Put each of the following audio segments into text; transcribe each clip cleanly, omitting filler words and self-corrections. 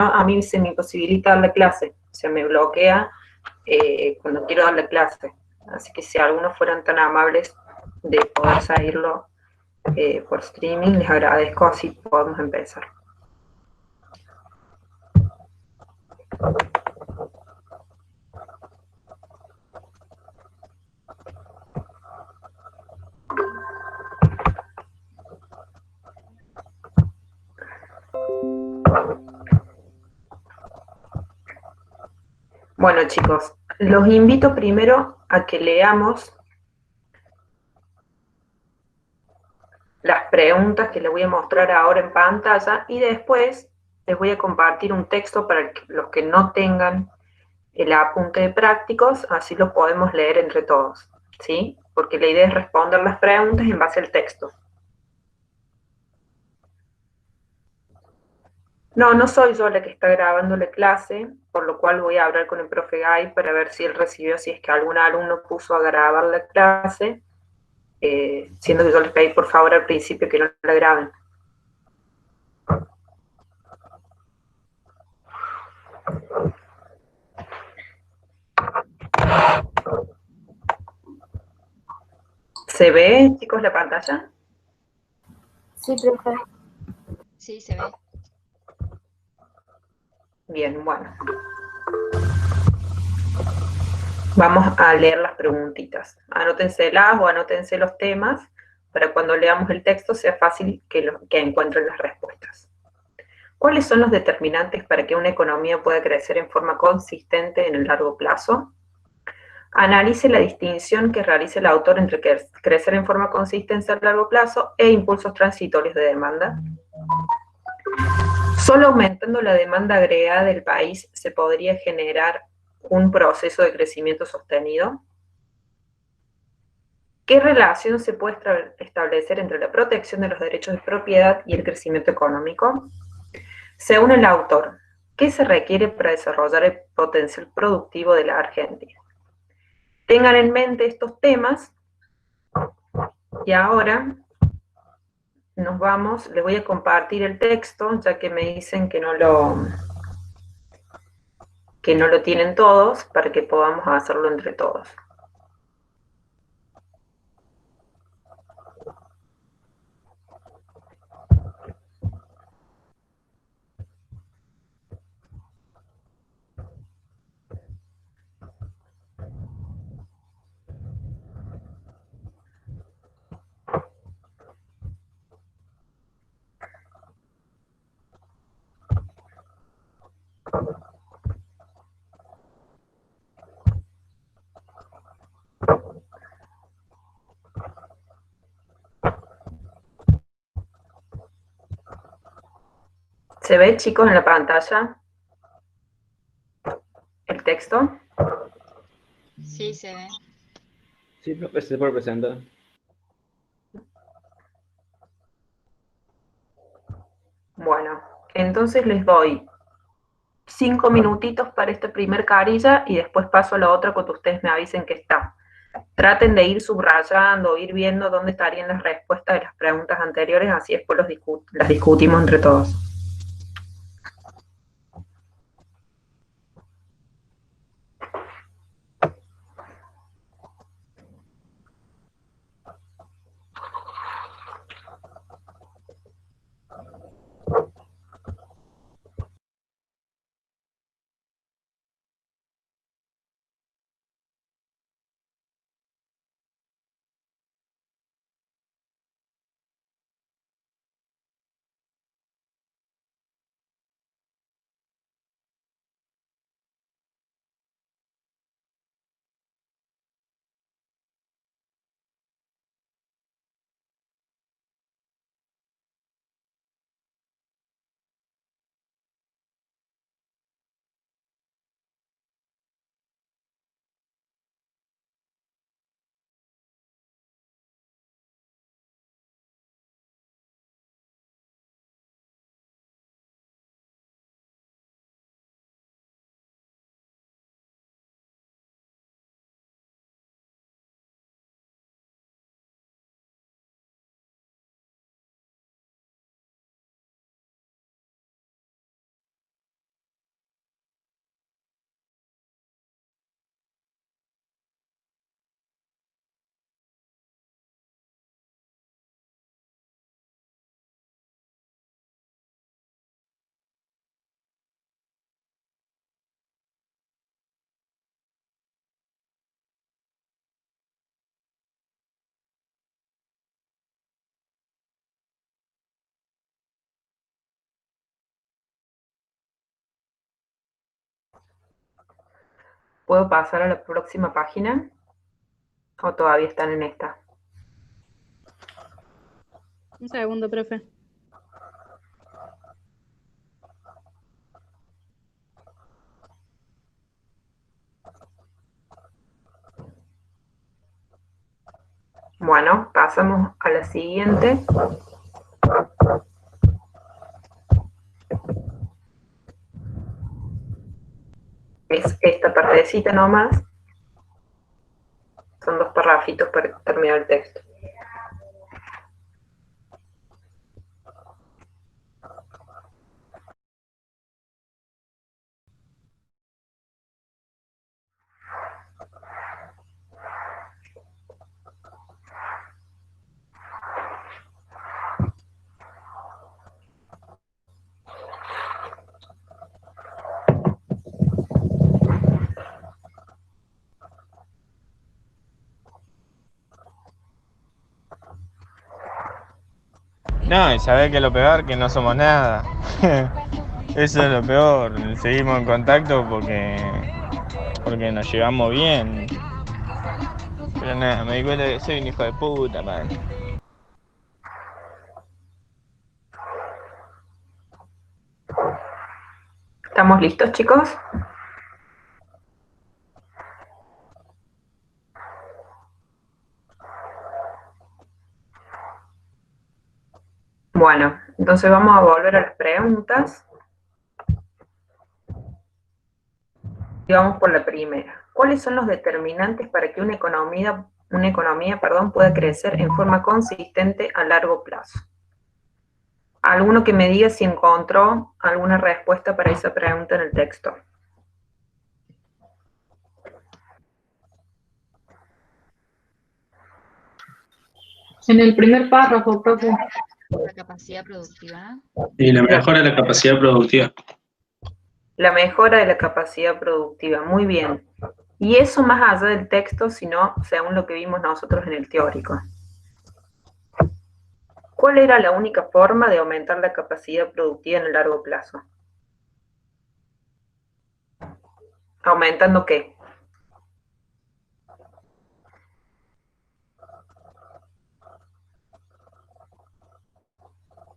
a mí se me imposibilita dar la clase, se me bloquea cuando quiero dar la clase. Así que si algunos fueran tan amables de poder seguirlo por streaming, les agradezco, así podemos empezar. Bueno, chicos, los invito primero a que leamos las preguntas que les voy a mostrar ahora en pantalla y después les voy a compartir un texto para los que no tengan el apunte de prácticos, así lo podemos leer entre todos, ¿sí? Porque la idea es responder las preguntas en base al texto. No, no soy yo la que está grabando la clase, por lo cual voy a hablar con el profe Guy para ver si él recibió, si es que algún alumno puso a grabar la clase, siendo que yo les pedí por favor al principio que no la graben. ¿Se ve, chicos, la pantalla? Sí, profe. Sí, se ve. Bien, bueno. Vamos a leer las preguntitas. Anótenselas o anótense los temas para cuando leamos el texto sea fácil que encuentren las respuestas. ¿Cuáles son los determinantes para que una economía pueda crecer en forma consistente en el largo plazo? Analice la distinción que realiza el autor entre crecer en forma consistente a largo plazo e impulsos transitorios de demanda. Solo aumentando la demanda agregada del país se podría generar un proceso de crecimiento sostenido. ¿Qué relación se puede establecer entre la protección de los derechos de propiedad y el crecimiento económico? Según el autor, ¿qué se requiere para desarrollar el potencial productivo de la Argentina? Tengan en mente estos temas y ahora nos vamos, les voy a compartir el texto, ya que me dicen que no lo tienen todos, para que podamos hacerlo entre todos. ¿Se ve, chicos, en la pantalla el texto? Sí, se ve. Sí, profe, se puede presentar. Bueno, entonces les doy 5 minutitos para esta primer carilla y después paso a la otra cuando ustedes me avisen que está. Traten de ir subrayando, ir viendo dónde estarían las respuestas de las preguntas anteriores, así después las discutimos entre todos. ¿Puedo pasar a la próxima página? ¿O todavía están en esta? Un segundo, profe. Bueno, pasamos a la siguiente. Es esta partecita nomás. Son 2 parrafitos para terminar el texto. No, y sabés que lo peor, que no somos nada. Eso es lo peor. Seguimos en contacto porque nos llevamos bien. Pero nada, me di cuenta que soy un hijo de puta, man. ¿Estamos listos, chicos? Bueno, entonces vamos a volver a las preguntas. Y vamos por la primera. ¿Cuáles son los determinantes para que una economía, pueda crecer en forma consistente a largo plazo? ¿Alguno que me diga si encontró alguna respuesta para esa pregunta en el texto? En el primer párrafo, profe. La capacidad productiva. Y la mejora de la capacidad productiva. La mejora de la capacidad productiva, muy bien. Y eso más allá del texto, sino según lo que vimos nosotros en el teórico. ¿Cuál era la única forma de aumentar la capacidad productiva en el largo plazo? ¿Aumentando qué?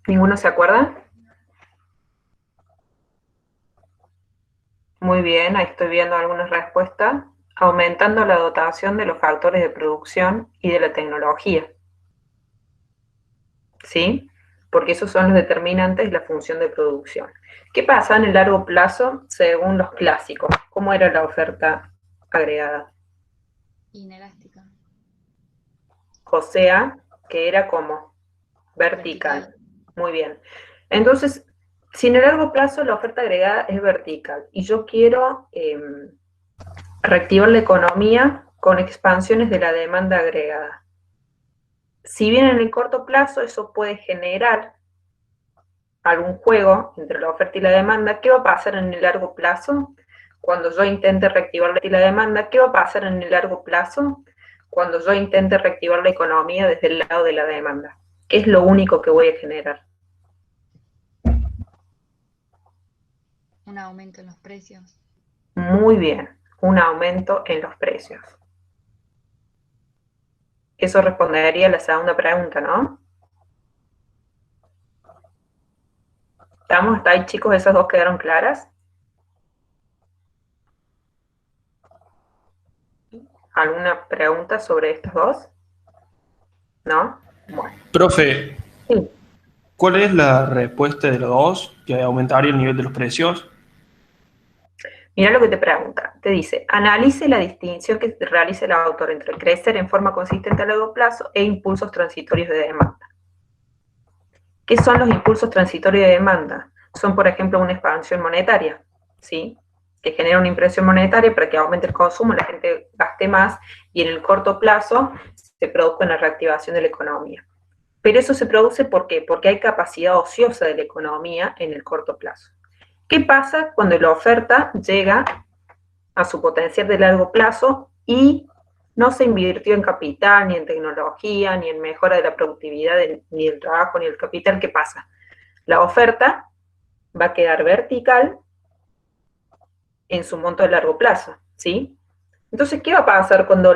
¿Ninguno se acuerda? Muy bien, ahí estoy viendo algunas respuestas. Aumentando la dotación de los factores de producción y de la tecnología. ¿Sí? Porque esos son los determinantes de la función de producción. ¿Qué pasa en el largo plazo según los clásicos? ¿Cómo era la oferta agregada? Inelástica. O sea, que era como vertical. Muy bien. Entonces, si en el largo plazo la oferta agregada es vertical y yo quiero reactivar la economía con expansiones de la demanda agregada. Si bien en el corto plazo eso puede generar algún juego entre la oferta y la demanda, ¿qué va a pasar en el largo plazo? Cuando yo intente reactivar la demanda, ¿qué va a pasar en el largo plazo? Cuando yo intente reactivar la economía desde el lado de la demanda. ¿Qué es lo único que voy a generar? Un aumento en los precios. Muy bien, un aumento en los precios. Eso respondería a la segunda pregunta, ¿no? ¿Estamos hasta ahí, chicos? ¿Esas dos quedaron claras? ¿Alguna pregunta sobre estas dos? ¿No? Bueno. Profe, Sí. ¿cuál es la respuesta de los dos que aumentaría el nivel de los precios? Mira lo que te pregunta. Te dice, analice la distinción que realiza el autor entre crecer en forma consistente a largo plazo e impulsos transitorios de demanda. ¿Qué son los impulsos transitorios de demanda? Son, por ejemplo, una expansión monetaria, ¿sí? Que genera una impresión monetaria para que aumente el consumo, la gente gaste más y en el corto plazo se produzca una reactivación de la economía. Pero eso se produce ¿por qué? Porque hay capacidad ociosa de la economía en el corto plazo. ¿Qué pasa cuando la oferta llega a su potencial de largo plazo y no se invirtió en capital, ni en tecnología, ni en mejora de la productividad, ni el trabajo, ni el capital? ¿Qué pasa? La oferta va a quedar vertical en su monto de largo plazo, ¿sí? Entonces, ¿qué va a pasar cuando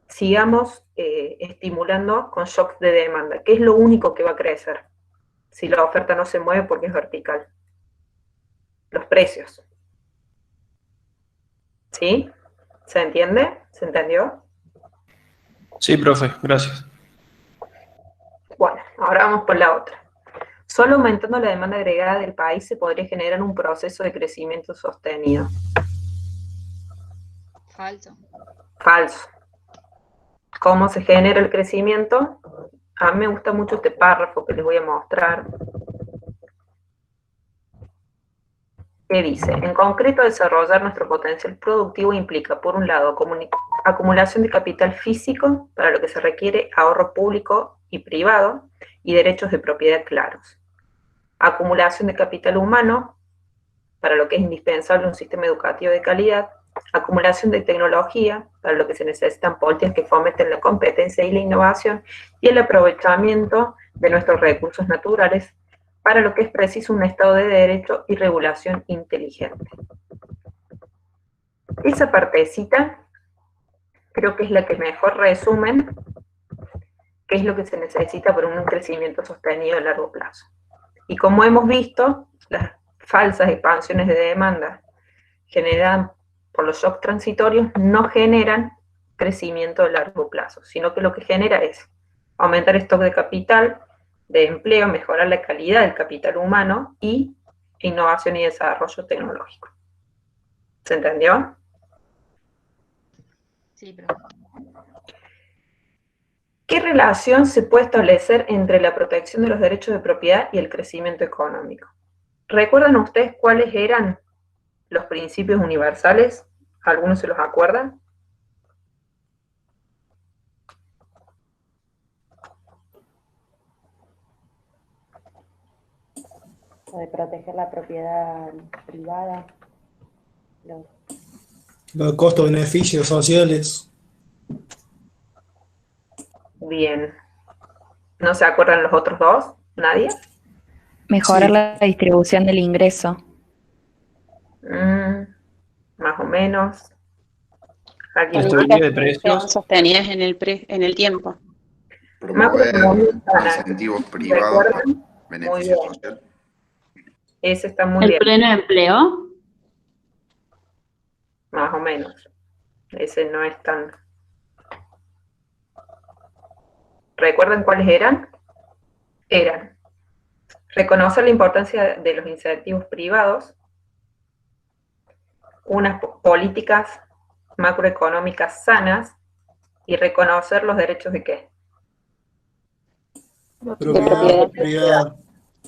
sigamos estimulando con shocks de demanda? ¿Qué es lo único que va a crecer si la oferta no se mueve porque es vertical? Los precios. ¿Sí? ¿Se entiende? ¿Se entendió? Sí, profe, gracias. Bueno, ahora vamos por la otra. Solo aumentando la demanda agregada del país se podría generar un proceso de crecimiento sostenido. Falso. Falso. ¿Cómo se genera el crecimiento? A mí me gusta mucho este párrafo que les voy a mostrar. ¿Qué dice? En concreto, desarrollar nuestro potencial productivo implica, por un lado, acumulación de capital físico, para lo que se requiere ahorro público y privado, y derechos de propiedad claros. Acumulación de capital humano, para lo que es indispensable un sistema educativo de calidad. Acumulación de tecnología, para lo que se necesitan políticas que fomenten la competencia y la innovación, y el aprovechamiento de nuestros recursos naturales, para lo que es preciso un Estado de Derecho y regulación inteligente. Esa partecita creo que es la que mejor resumen qué es lo que se necesita para un crecimiento sostenido a largo plazo. Y como hemos visto, las falsas expansiones de demanda generadas por los shocks transitorios no generan crecimiento a largo plazo, sino que lo que genera es aumentar el stock de capital, de empleo, mejorar la calidad del capital humano y innovación y desarrollo tecnológico. ¿Se entendió? Sí, pero ¿Qué relación se puede establecer entre la protección de los derechos de propiedad y el crecimiento económico? ¿Recuerdan ustedes cuáles eran los principios universales? ¿Algunos se los acuerdan? De proteger la propiedad privada, Los costos-beneficios sociales. Bien. ¿No se acuerdan los otros dos? ¿Nadie? Mejorar Sí. la distribución del ingreso. Más o menos. ¿Alguien más? Estabilidad de Sean precios. sostenidas en el tiempo. Promover Macroeconomía. incentivos privados, ¿Recuerdan? beneficio Muy bien. social. Ese está muy El bien. pleno empleo. Más o menos. Ese no es tan... ¿Recuerdan cuáles eran? Eran reconocer la importancia de los incentivos privados, unas políticas macroeconómicas sanas y reconocer los derechos de qué. Propiedad privada.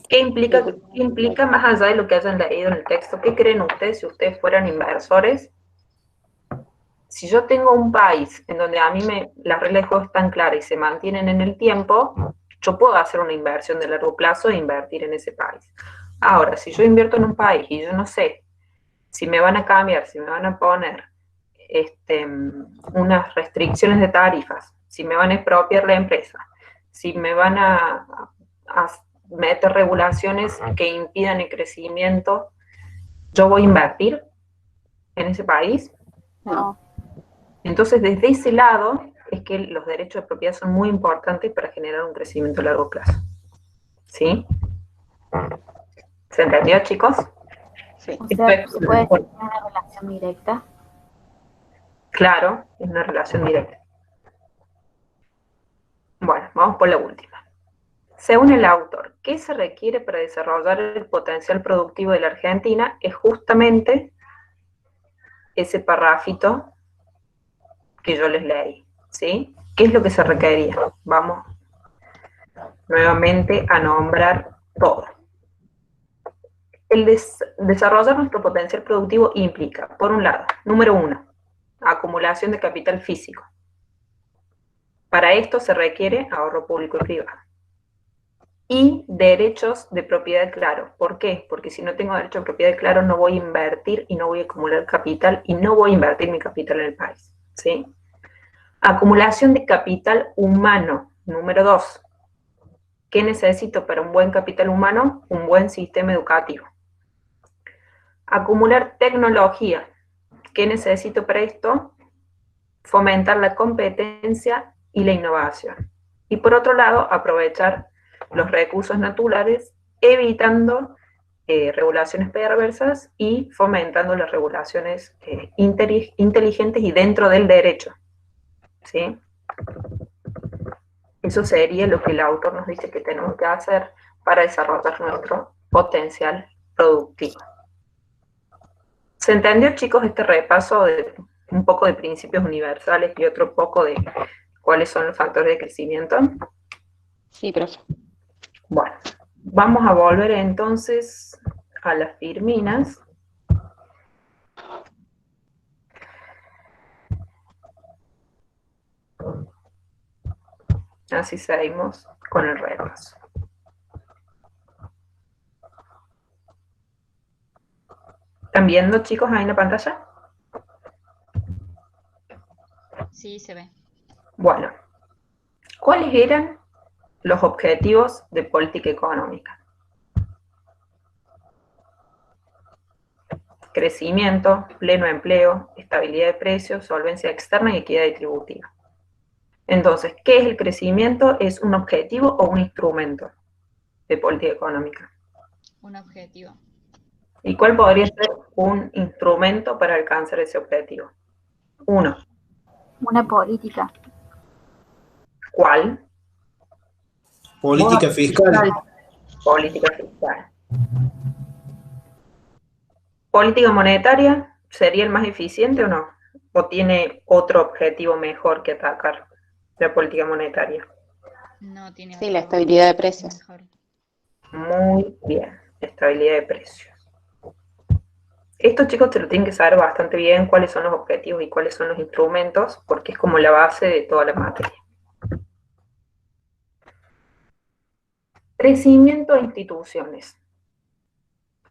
¿Qué implica más allá de lo que hayan leído en el texto? ¿Qué creen ustedes si ustedes fueran inversores? Si yo tengo un país en donde a mí las reglas de juego están claras y se mantienen en el tiempo, yo puedo hacer una inversión de largo plazo e invertir en ese país. Ahora, si yo invierto en un país y yo no sé si me van a cambiar, si me van a poner unas restricciones de tarifas, si me van a expropiar la empresa, si me van a meter regulaciones que impidan el crecimiento, ¿yo voy a invertir en ese país? No. Entonces, desde ese lado, es que los derechos de propiedad son muy importantes para generar un crecimiento a largo plazo. ¿Sí? ¿Se entendió, chicos? Sí. O sea, ¿se puede decir una relación directa? Claro, es una relación directa. Bueno, vamos por la última. Según el autor, ¿qué se requiere para desarrollar el potencial productivo de la Argentina? Es justamente ese parrafito que yo les leí, ¿sí? ¿Qué es lo que se requería? Vamos nuevamente a nombrar todo. El desarrollar nuestro potencial productivo implica, por un lado, número 1, acumulación de capital físico. Para esto se requiere ahorro público y privado. Y derechos de propiedad claros. ¿Por qué? Porque si no tengo derecho de propiedad claro, no voy a invertir y no voy a acumular capital y no voy a invertir mi capital en el país. ¿Sí? Acumulación de capital humano. Número 2. ¿Qué necesito para un buen capital humano? Un buen sistema educativo. Acumular tecnología. ¿Qué necesito para esto? Fomentar la competencia y la innovación. Y por otro lado, aprovechar los recursos naturales, evitando regulaciones perversas y fomentando las regulaciones inteligentes y dentro del derecho. ¿Sí? Eso sería lo que el autor nos dice que tenemos que hacer para desarrollar nuestro potencial productivo. ¿Se entendió, chicos, este repaso de un poco de principios universales y otro poco de cuáles son los factores de crecimiento? Sí, profe. Bueno, vamos a volver entonces a las Firminas. Así seguimos con el repaso. ¿Están viendo, chicos, ahí en la pantalla? Sí, se ve. Bueno, ¿cuáles eran los objetivos de política económica? Crecimiento, pleno empleo, estabilidad de precios, solvencia externa y equidad distributiva. Entonces, ¿qué es el crecimiento? ¿Es un objetivo o un instrumento de política económica? Un objetivo. ¿Y cuál podría ser un instrumento para alcanzar ese objetivo? Uno. Una política. ¿Cuál? Política fiscal. Política fiscal. ¿Política monetaria sería el más eficiente o no? ¿O tiene otro objetivo mejor que atacar la política monetaria? No tiene. Sí, la estabilidad de precios. Mejor. Muy bien, estabilidad de precios. Estos, chicos, te lo tienen que saber bastante bien cuáles son los objetivos y cuáles son los instrumentos, porque es como la base de toda la materia. Crecimiento de instituciones.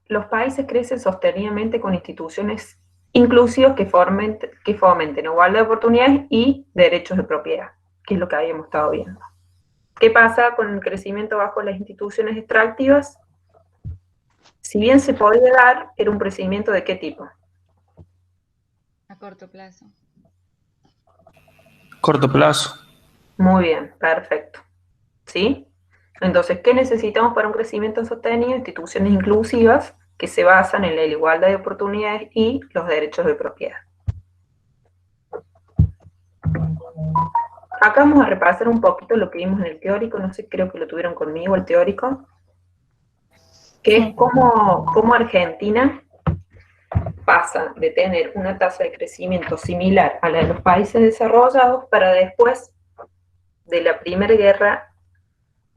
Los países crecen sostenidamente con instituciones inclusivas que fomenten igualdad de oportunidades y derechos de propiedad, que es lo que habíamos estado viendo. ¿Qué pasa con el crecimiento bajo las instituciones extractivas? Si bien se podía dar, era un crecimiento ¿de qué tipo? A corto plazo. Corto plazo. Muy bien, perfecto. ¿Sí? Entonces, ¿qué necesitamos para un crecimiento sostenido? Instituciones inclusivas que se basan en la igualdad de oportunidades y los derechos de propiedad. Acá vamos a repasar un poquito lo que vimos en el teórico, no sé, creo que lo tuvieron conmigo el teórico, que es cómo Argentina pasa de tener una tasa de crecimiento similar a la de los países desarrollados para después de la Primera Guerra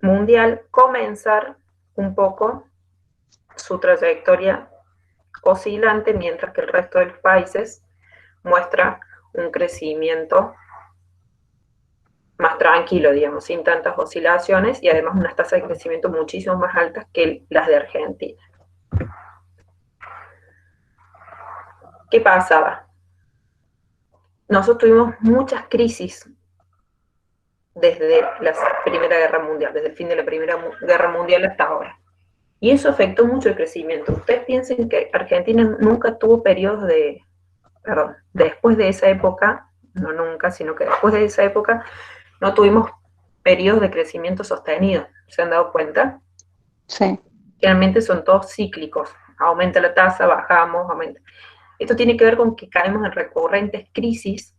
Mundial comenzar un poco su trayectoria oscilante, mientras que el resto de los países muestra un crecimiento más tranquilo, digamos, sin tantas oscilaciones y además unas tasas de crecimiento muchísimo más altas que las de Argentina. ¿Qué pasaba? Nosotros tuvimos muchas crisis desde la Primera Guerra Mundial, desde el fin de la Primera Guerra Mundial hasta ahora. Y eso afectó mucho el crecimiento. Ustedes piensen que Argentina nunca tuvo periodos después de esa época, no nunca, sino que después de esa época no tuvimos periodos de crecimiento sostenido. ¿Se han dado cuenta? Sí. Realmente son todos cíclicos. Aumenta la tasa, bajamos, aumenta. Esto tiene que ver con que caemos en recurrentes crisis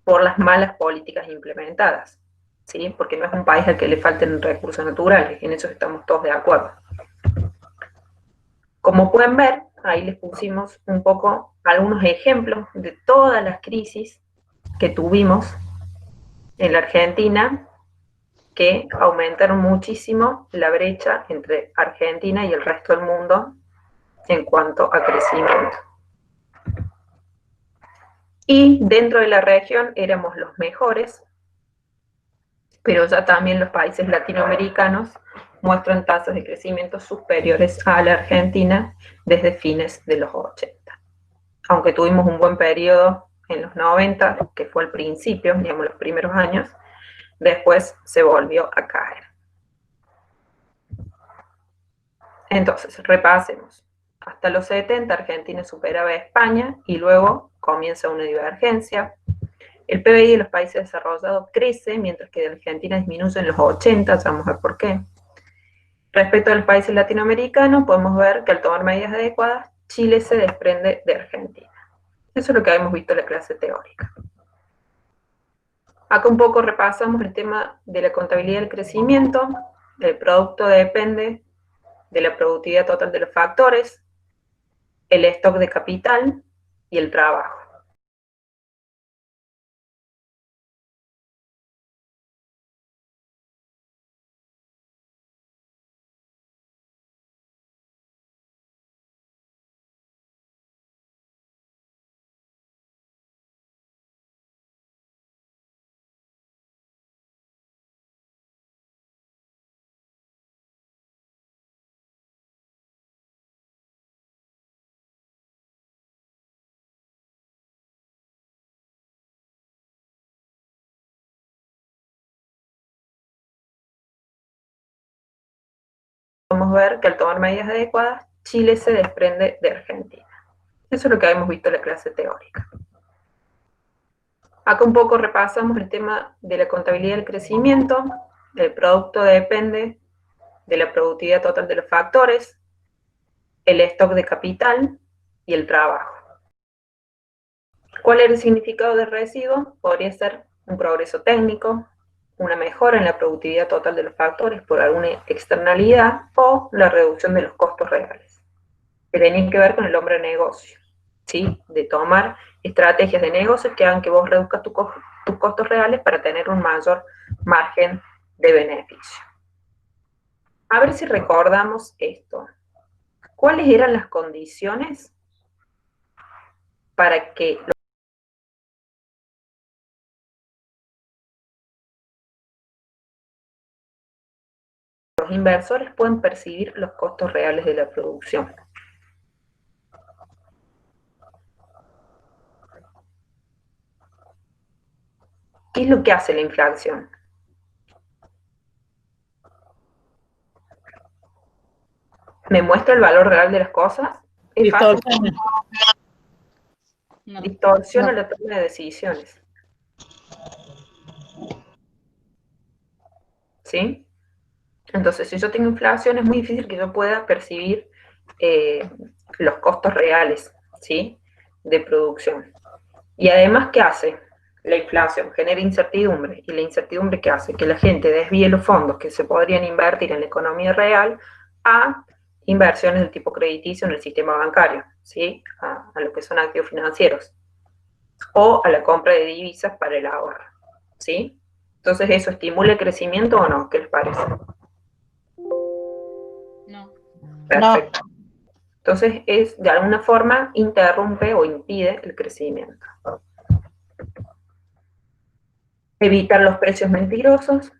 por las malas políticas implementadas, ¿sí? Porque no es un país al que le falten recursos naturales, en eso estamos todos de acuerdo. Como pueden ver, ahí les pusimos un poco algunos ejemplos de todas las crisis que tuvimos en la Argentina, que aumentaron muchísimo la brecha entre Argentina y el resto del mundo en cuanto a crecimiento. Y dentro de la región éramos los mejores, pero ya también los países latinoamericanos muestran tasas de crecimiento superiores a la Argentina desde fines de los 80. Aunque tuvimos un buen periodo en los 90, que fue el principio, digamos los primeros años, después se volvió a caer. Entonces, repasemos. Hasta los 70 Argentina superaba a España y luego comienza una divergencia. El PBI de los países desarrollados crece, mientras que de Argentina disminuye en los 80, ya vamos a ver por qué. Respecto a los países latinoamericanos, podemos ver que al tomar medidas adecuadas, Chile se desprende de Argentina. Eso es lo que habíamos visto en la clase teórica. Acá un poco repasamos el tema de la contabilidad del crecimiento. El producto depende de la productividad total de los factores, el stock de capital y el trabajo. Podemos ver que al tomar medidas adecuadas, Chile se desprende de Argentina. Eso es lo que habíamos visto en la clase teórica. Acá un poco repasamos el tema de la contabilidad del crecimiento. El producto depende de la productividad total de los factores, el stock de capital y el trabajo. ¿Cuál era el significado del residuo? Podría ser un progreso técnico, una mejora en la productividad total de los factores por alguna externalidad o la reducción de los costos reales, que tenían que ver con el hombre de negocio, ¿sí? De tomar estrategias de negocio que hagan que vos reduzcas tus costos reales para tener un mayor margen de beneficio. A ver si recordamos esto. ¿Cuáles eran las condiciones para que los inversores pueden percibir los costos reales de la producción? ¿Qué es lo que hace la inflación? ¿Me muestra el valor real de las cosas? Es fácil. Distorsiona la toma de decisiones. ¿Sí? Entonces, si yo tengo inflación, es muy difícil que yo pueda percibir los costos reales, ¿sí? De producción. Y además, ¿qué hace la inflación? Genera incertidumbre. ¿Y la incertidumbre qué hace? Que la gente desvíe los fondos que se podrían invertir en la economía real a inversiones del tipo crediticio en el sistema bancario, ¿sí? A lo que son activos financieros. O a la compra de divisas para el ahorro, ¿sí? Entonces, ¿eso estimula el crecimiento o no? ¿Qué les parece? No. Perfecto. Entonces, de alguna forma interrumpe o impide el crecimiento. Evitar los precios mentirosos,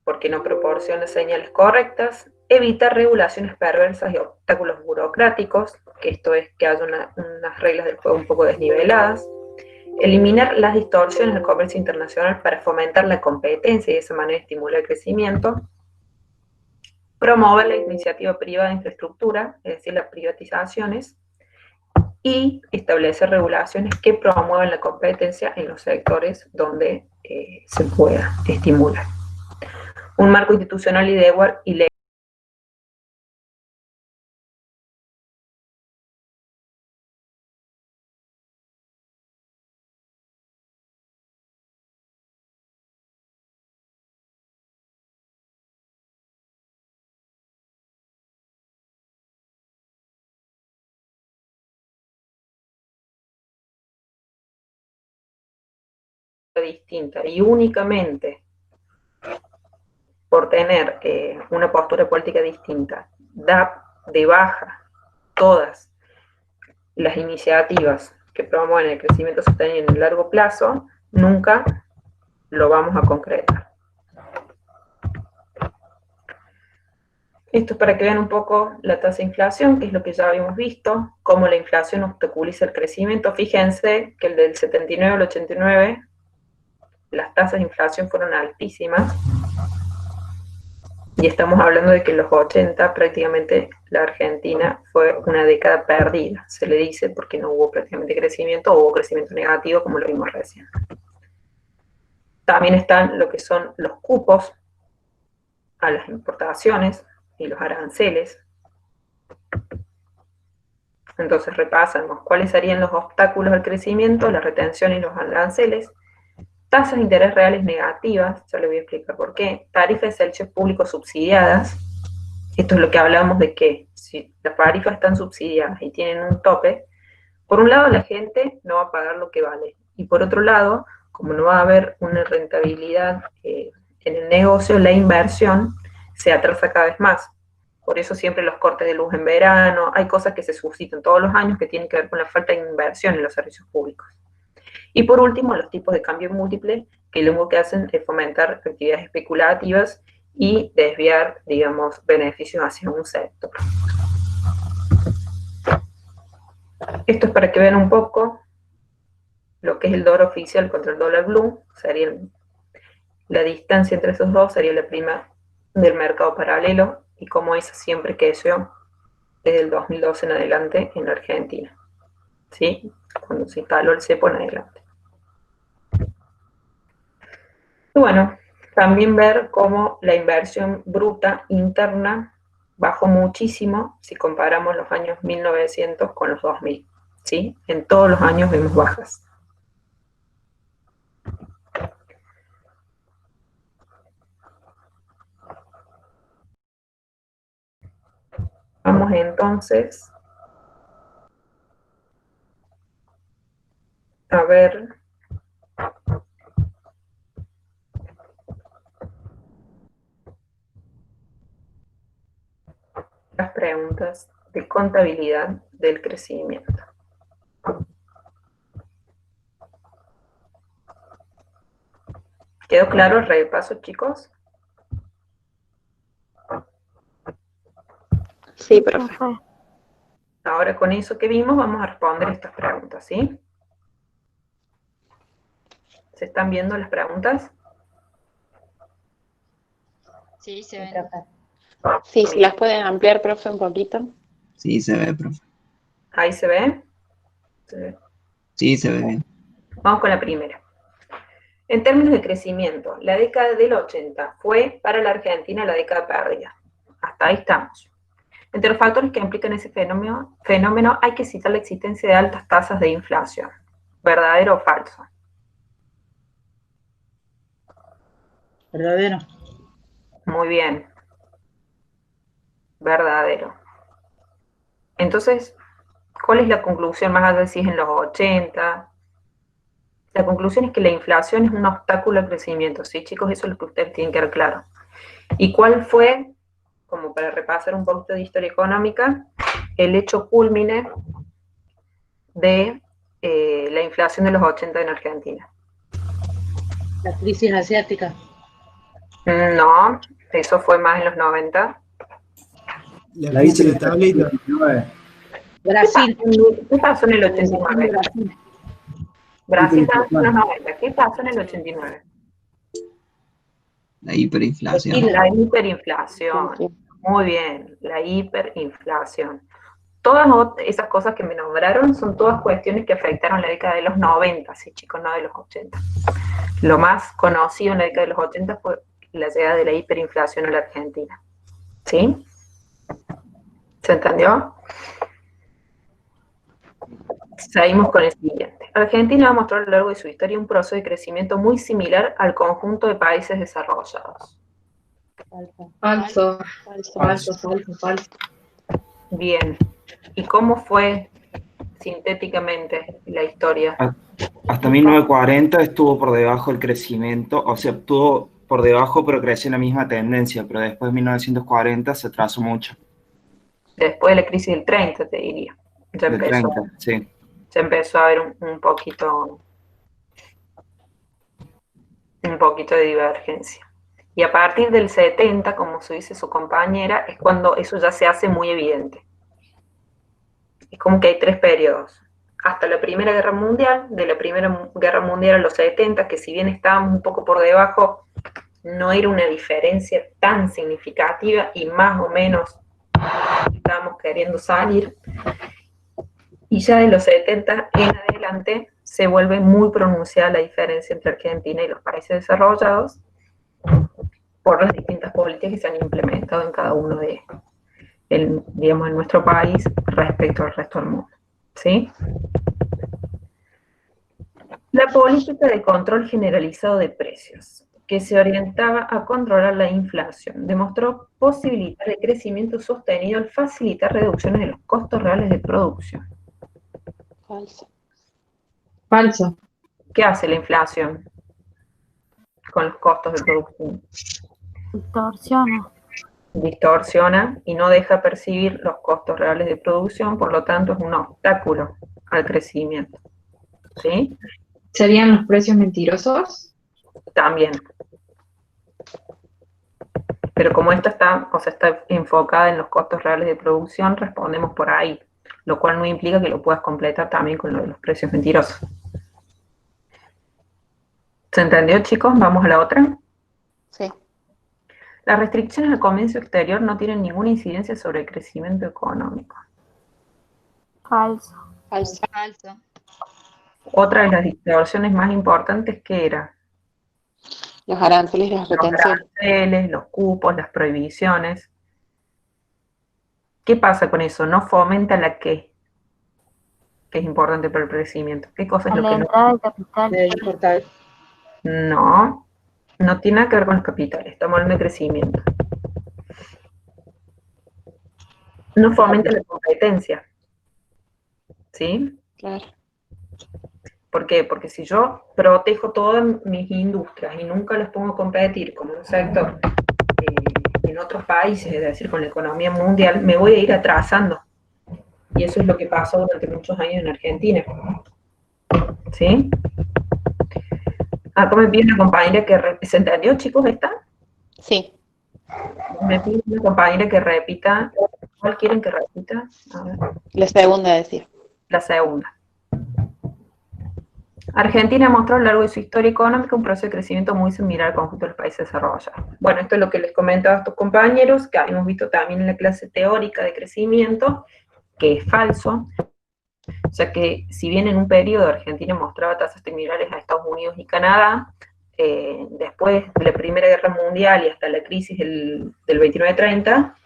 porque no proporciona señales correctas. Evitar regulaciones perversas y obstáculos burocráticos, que esto es que haya unas reglas del juego un poco desniveladas. Eliminar las distorsiones del comercio internacional para fomentar la competencia y de esa manera estimular el crecimiento. Promover la iniciativa privada de infraestructura, es decir, las privatizaciones. Y establecer regulaciones que promuevan la competencia en los sectores donde se pueda estimular. Un marco institucional y legal distinta y únicamente por tener una postura política distinta da de baja todas las iniciativas que promueven el crecimiento sostenible en el largo plazo, nunca lo vamos a concretar. Esto es para que vean un poco la tasa de inflación, que es lo que ya habíamos visto, cómo la inflación obstaculiza el crecimiento. Fíjense que el del 79 al 89 las tasas de inflación fueron altísimas. Y estamos hablando de que en los 80 prácticamente la Argentina fue una década perdida, se le dice, porque no hubo prácticamente crecimiento, o hubo crecimiento negativo, como lo vimos recién. También están lo que son los cupos a las importaciones y los aranceles. Entonces repasamos cuáles serían los obstáculos al crecimiento, la retención y los aranceles. Tasas de interés reales negativas, ya le voy a explicar por qué. Tarifas de servicios públicos subsidiadas. Esto es lo que hablamos de que si las tarifas están subsidiadas y tienen un tope, por un lado la gente no va a pagar lo que vale. Y por otro lado, como no va a haber una rentabilidad en el negocio, la inversión se atrasa cada vez más. Por eso siempre los cortes de luz en verano, hay cosas que se suscitan todos los años que tienen que ver con la falta de inversión en los servicios públicos. Y por último, los tipos de cambio múltiple, que lo único que hacen es fomentar actividades especulativas y desviar, digamos, beneficios hacia un sector. Esto es para que vean un poco lo que es el dólar oficial contra el dólar blue. Sería la distancia entre esos dos, sería la prima del mercado paralelo, y cómo esa siempre creció desde el 2012 en adelante en la Argentina. ¿Sí? Cuando se instaló el cepo en adelante. Y bueno, también ver cómo la inversión bruta interna bajó muchísimo si comparamos los años 1900 con los 2000. ¿Sí? En todos los años vemos bajas. Vamos entonces a ver las preguntas de contabilidad del crecimiento. ¿Quedó claro el repaso, chicos? Sí, profe. Ahora con eso que vimos vamos a responder estas preguntas, ¿sí? ¿Se están viendo las preguntas? Sí, se ven. Sí, si las pueden ampliar, profe, un poquito. Sí, se ve, profe. ¿Ahí se ve? ¿Se ve? Sí, se ve bien. Vamos con la primera. En términos de crecimiento, la década del 80 fue para la Argentina la década perdida. Hasta ahí estamos. Entre los factores que implican ese fenómeno hay que citar la existencia de altas tasas de inflación. ¿Verdadero o falso? Verdadero. Muy bien. Verdadero. Entonces, ¿cuál es la conclusión más allá de si es en los 80? La conclusión es que la inflación es un obstáculo al crecimiento, ¿sí, chicos? Eso es lo que ustedes tienen que ver claro. ¿Y cuál fue, como para repasar un poquito de historia económica, el hecho cúlmine de la inflación de los 80 en Argentina? La crisis asiática. No, eso fue más en los 90. La crisis de tableta. Brasil. ¿Qué pasó en el 89? Brasil estaba en los 90. ¿Qué pasó en el 89? La hiperinflación. Y la hiperinflación. Muy bien, la hiperinflación. Todas esas cosas que me nombraron son todas cuestiones que afectaron la década de los 90, sí, chicos, no de los 80. Lo más conocido en la década de los 80 fue la llegada de la hiperinflación a la Argentina. ¿Sí? ¿Se entendió? Seguimos con el siguiente. Argentina ha mostrado a lo largo de su historia un proceso de crecimiento muy similar al conjunto de países desarrollados. Falso. Falso. Bien. ¿Y cómo fue sintéticamente la historia? Hasta 1940 estuvo por debajo el crecimiento, o sea, estuvo por debajo pero creció en la misma tendencia, pero después de 1940 se atrasó mucho. Después de la crisis del 30, te diría. Ya Del empezó, 30, sí. se empezó a ver un poquito de divergencia. Y a partir del 70, como se dice su compañera, es cuando eso ya se hace muy evidente. Es como que hay 3 periodos. Hasta la Primera Guerra Mundial, de la Primera Guerra Mundial a los 70, que si bien estábamos un poco por debajo no era una diferencia tan significativa y más o menos estábamos queriendo salir. Y ya de los 70 en adelante se vuelve muy pronunciada la diferencia entre Argentina y los países desarrollados por las distintas políticas que se han implementado en cada uno de, digamos, en nuestro país respecto al resto del mundo. ¿Sí? La política de control generalizado de precios, que se orientaba a controlar la inflación, demostró posibilitar el crecimiento sostenido al facilitar reducciones de los costos reales de producción. Falso. Falso. ¿Qué hace la inflación con los costos de producción? Distorsiona. Distorsiona y no deja percibir los costos reales de producción, por lo tanto es un obstáculo al crecimiento. ¿Sí? ¿Serían los precios mentirosos? También. Pero como esta está enfocada en los costos reales de producción, respondemos por ahí, lo cual no implica que lo puedas completar también con lo de los precios mentirosos. ¿Se entendió, chicos? ¿Vamos a la otra? Sí. Las restricciones al comercio exterior no tienen ninguna incidencia sobre el crecimiento económico. Falso. Falso. Falso. Otra de las distorsiones más importantes que era Los aranceles y las los retenciones. aranceles, los cupos, las prohibiciones. ¿Qué pasa con eso? No fomenta la qué, que es importante para el crecimiento. ¿Qué cosa es lo La que no? entrada de capital. No, no tiene nada que ver con los capitales, estamos hablando de crecimiento. No fomenta la competencia. ¿Sí? Claro. ¿Por qué? Porque si yo protejo todas mis industrias y nunca las pongo a competir como un sector en otros países, es decir, con la economía mundial, me voy a ir atrasando. Y eso es lo que pasó durante muchos años en Argentina. ¿Sí? Acá me pide una compañera que ¿se entendió, chicos, esta? Sí. Me pide una compañera que repita. ¿Cuál quieren que repita? A ver. La segunda decía. La segunda. Argentina mostró a lo largo de su historia económica un proceso de crecimiento muy similar al conjunto de los países desarrollados. Bueno, esto es lo que les comentaba a estos compañeros, que habíamos visto también en la clase teórica de crecimiento, que es falso, ya que si bien en un periodo Argentina mostraba tasas similares a Estados Unidos y Canadá, después de la Primera Guerra Mundial y hasta la crisis del 29-30,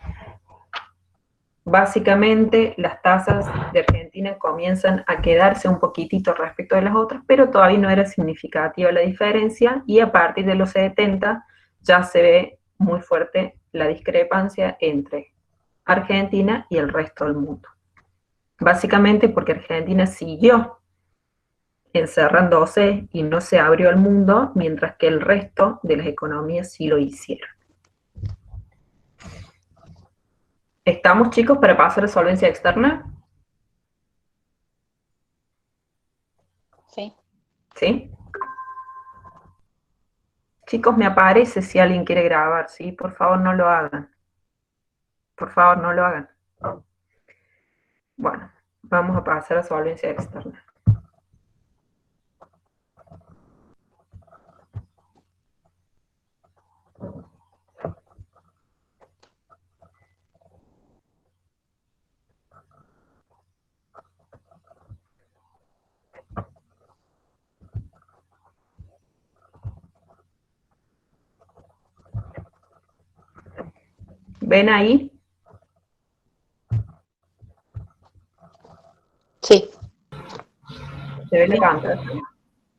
básicamente las tasas de Argentina comienzan a quedarse un poquitito respecto de las otras, pero todavía no era significativa la diferencia, y a partir de los 70 ya se ve muy fuerte la discrepancia entre Argentina y el resto del mundo. Básicamente porque Argentina siguió encerrándose y no se abrió al mundo, mientras que el resto de las economías sí lo hicieron. ¿Estamos, chicos, para pasar a solvencia externa? Sí. ¿Sí? Chicos, me aparece si alguien quiere grabar, ¿sí? Por favor, no lo hagan. Por favor, no lo hagan. Bueno, vamos a pasar a solvencia externa. ¿Ven ahí? Sí. ¿Se ve la pantalla?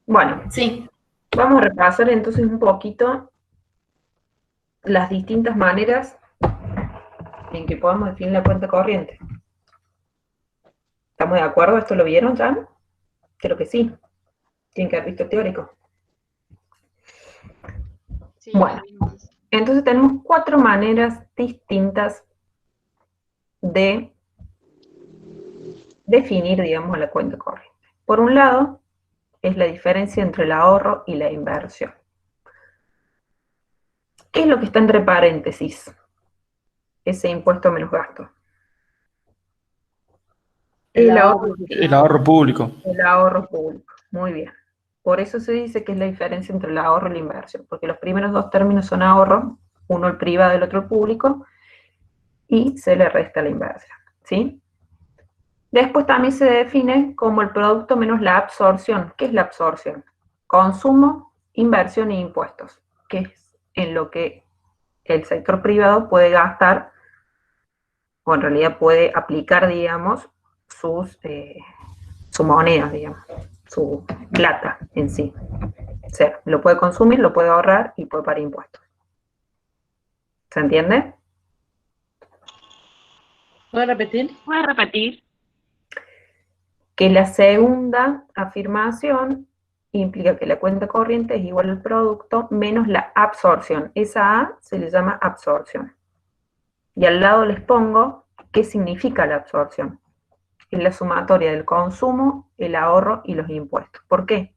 Bueno, sí. Vamos a repasar entonces un poquito las distintas maneras en que podemos definir la cuenta corriente. ¿Estamos de acuerdo? ¿Esto lo vieron ya? Creo que sí. Tienen que haber visto el teórico. Sí, bueno, entonces tenemos 4 maneras distintas de definir, digamos, la cuenta corriente. Por un lado, es la diferencia entre el ahorro y la inversión. ¿Qué es lo que está entre paréntesis? Ese impuesto menos gasto. El ahorro público. El ahorro público, muy bien. Por eso se dice que es la diferencia entre el ahorro y la inversión, porque los primeros dos términos son ahorro, uno el privado y el otro el público, y se le resta la inversión, ¿sí? Después también se define como el producto menos la absorción. ¿Qué es la absorción? Consumo, inversión e impuestos, que es en lo que el sector privado puede gastar, o en realidad puede aplicar, digamos, su moneda, digamos, su plata en sí. O sea, lo puede consumir, lo puede ahorrar y puede pagar impuestos. ¿Se entiende? ¿Puede repetir? ¿Puedes repetir? Que la segunda afirmación implica que la cuenta corriente es igual al producto menos la absorción. Esa A se le llama absorción. Y al lado les pongo qué significa la absorción. Es la sumatoria del consumo, el ahorro y los impuestos. ¿Por qué?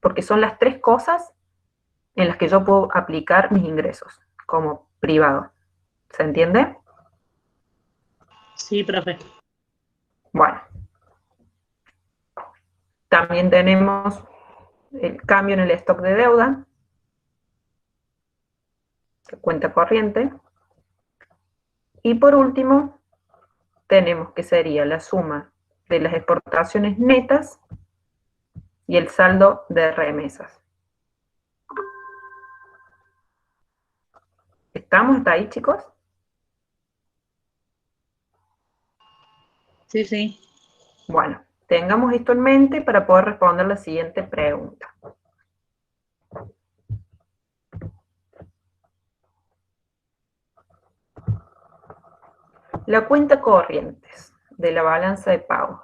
Porque son las tres cosas en las que yo puedo aplicar mis ingresos como privado. ¿Se entiende? Sí, profe. Bueno. También tenemos el cambio en el stock de deuda, cuenta corriente. Y por último, tenemos que sería la suma de las exportaciones netas y el saldo de remesas. ¿Estamos hasta ahí, chicos? Sí, sí. Bueno, tengamos esto en mente para poder responder la siguiente pregunta. La cuenta corrientes de la balanza de pagos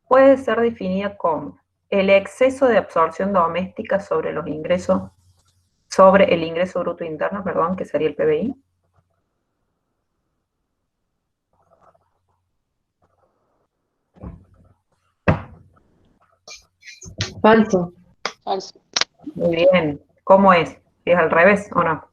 puede ser definida como el exceso de absorción doméstica sobre los ingresos, sobre el ingreso bruto interno, perdón, que sería el PBI. Falso. Falso. Muy bien. ¿Cómo es? ¿Es al revés o no?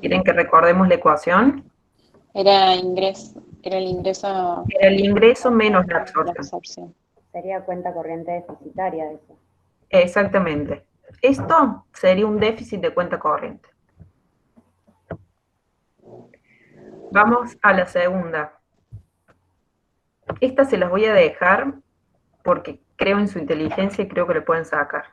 ¿Quieren que recordemos la ecuación? Era el ingreso Era el ingreso menos la la absorción. absorción. Sería cuenta corriente deficitaria eso. Exactamente. Esto sería un déficit de cuenta corriente. Vamos a la segunda. Esta se las voy a dejar porque creo en su inteligencia y creo que le pueden sacar.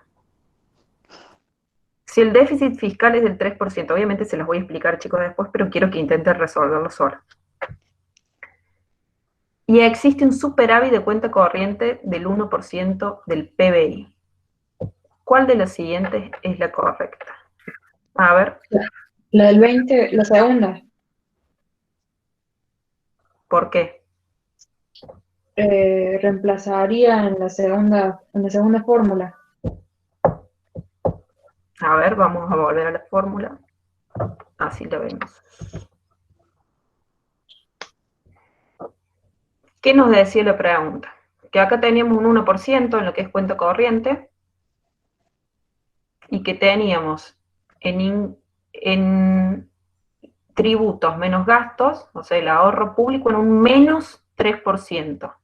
Si el déficit fiscal es del 3%, obviamente se los voy a explicar, chicos, después, pero quiero que intenten resolverlo solo. Y existe un superávit de cuenta corriente del 1% del PBI. ¿Cuál de las siguientes es la correcta? A ver. La del 20, la segunda. ¿Por qué? Reemplazaría en la segunda fórmula. A ver, vamos a volver a la fórmula. Así la vemos. ¿Qué nos decía la pregunta? Que acá teníamos un 1% en lo que es cuenta corriente y que teníamos en tributos menos gastos, o sea, el ahorro público en un menos 3%.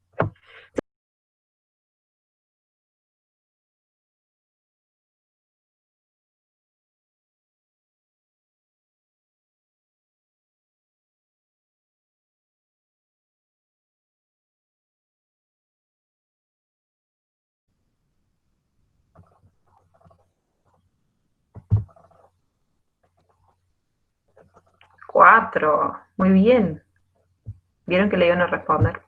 Cuatro, muy bien. ¿Vieron que le iban a responder?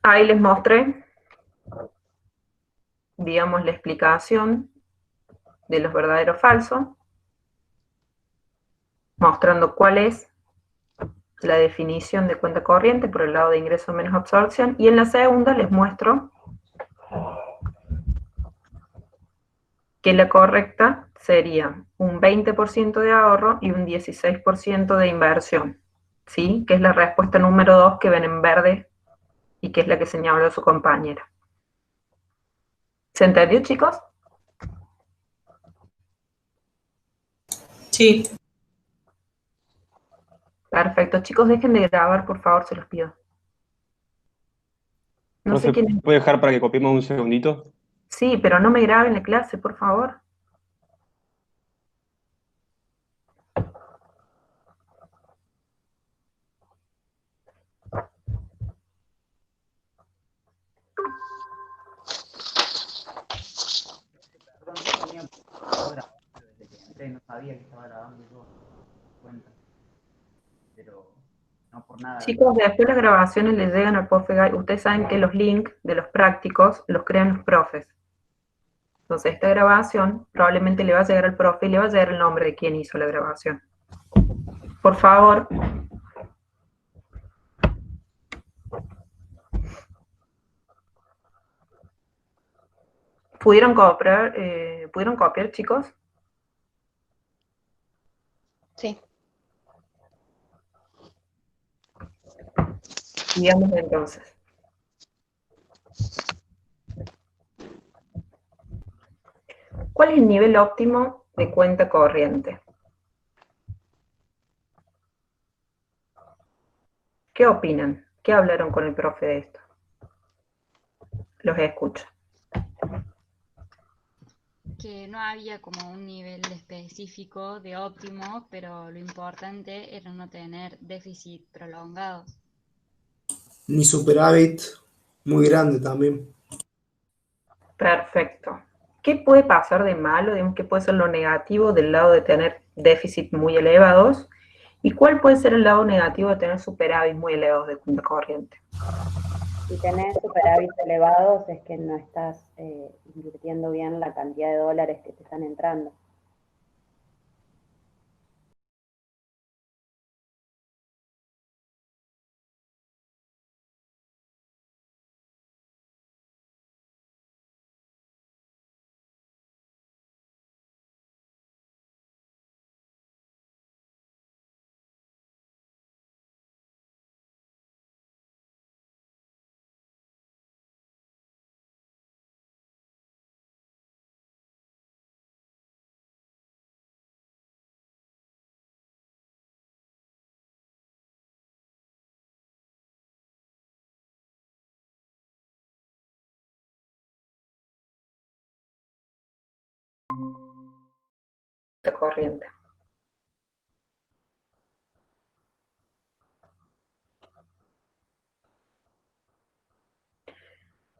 Ahí les mostré, digamos, la explicación de los verdaderos falsos, mostrando cuál es la definición de cuenta corriente por el lado de ingreso menos absorción, y en la segunda les muestro que la correcta sería un 20% de ahorro y un 16% de inversión, ¿sí? Que es la respuesta número 2 que ven en verde y que es la que señaló su compañera. ¿Se entendió, chicos? Sí. Perfecto. Chicos, dejen de grabar, por favor, se los pido. No sé Profe, quién... ¿puede dejar para que copiemos un segundito? Sí, pero no me graben la clase, por favor. No sabía que estaba grabando yo, cuenta. Pero no por nada. Chicos, después las grabaciones les llegan al profe Guy. Ustedes saben que los links de los prácticos los crean los profes. Entonces esta grabación probablemente le va a llegar al profe y le va a llegar el nombre de quien hizo la grabación. Por favor. ¿Pudieron copiar, chicos? Sí. Digamos entonces. ¿Cuál es el nivel óptimo de cuenta corriente? ¿Qué opinan? ¿Qué hablaron con el profe de esto? Los escucho. Que no había como un nivel específico de óptimo, pero lo importante era no tener déficit prolongados. Ni superávit muy grande también. Perfecto. ¿Qué puede pasar de malo? Digamos, ¿qué puede ser lo negativo del lado de tener déficit muy elevados? ¿Y cuál puede ser el lado negativo de tener superávit muy elevados de cuenta corriente? Si tenés superávit elevados es que no estás invirtiendo bien la cantidad de dólares que te están entrando. Corriente.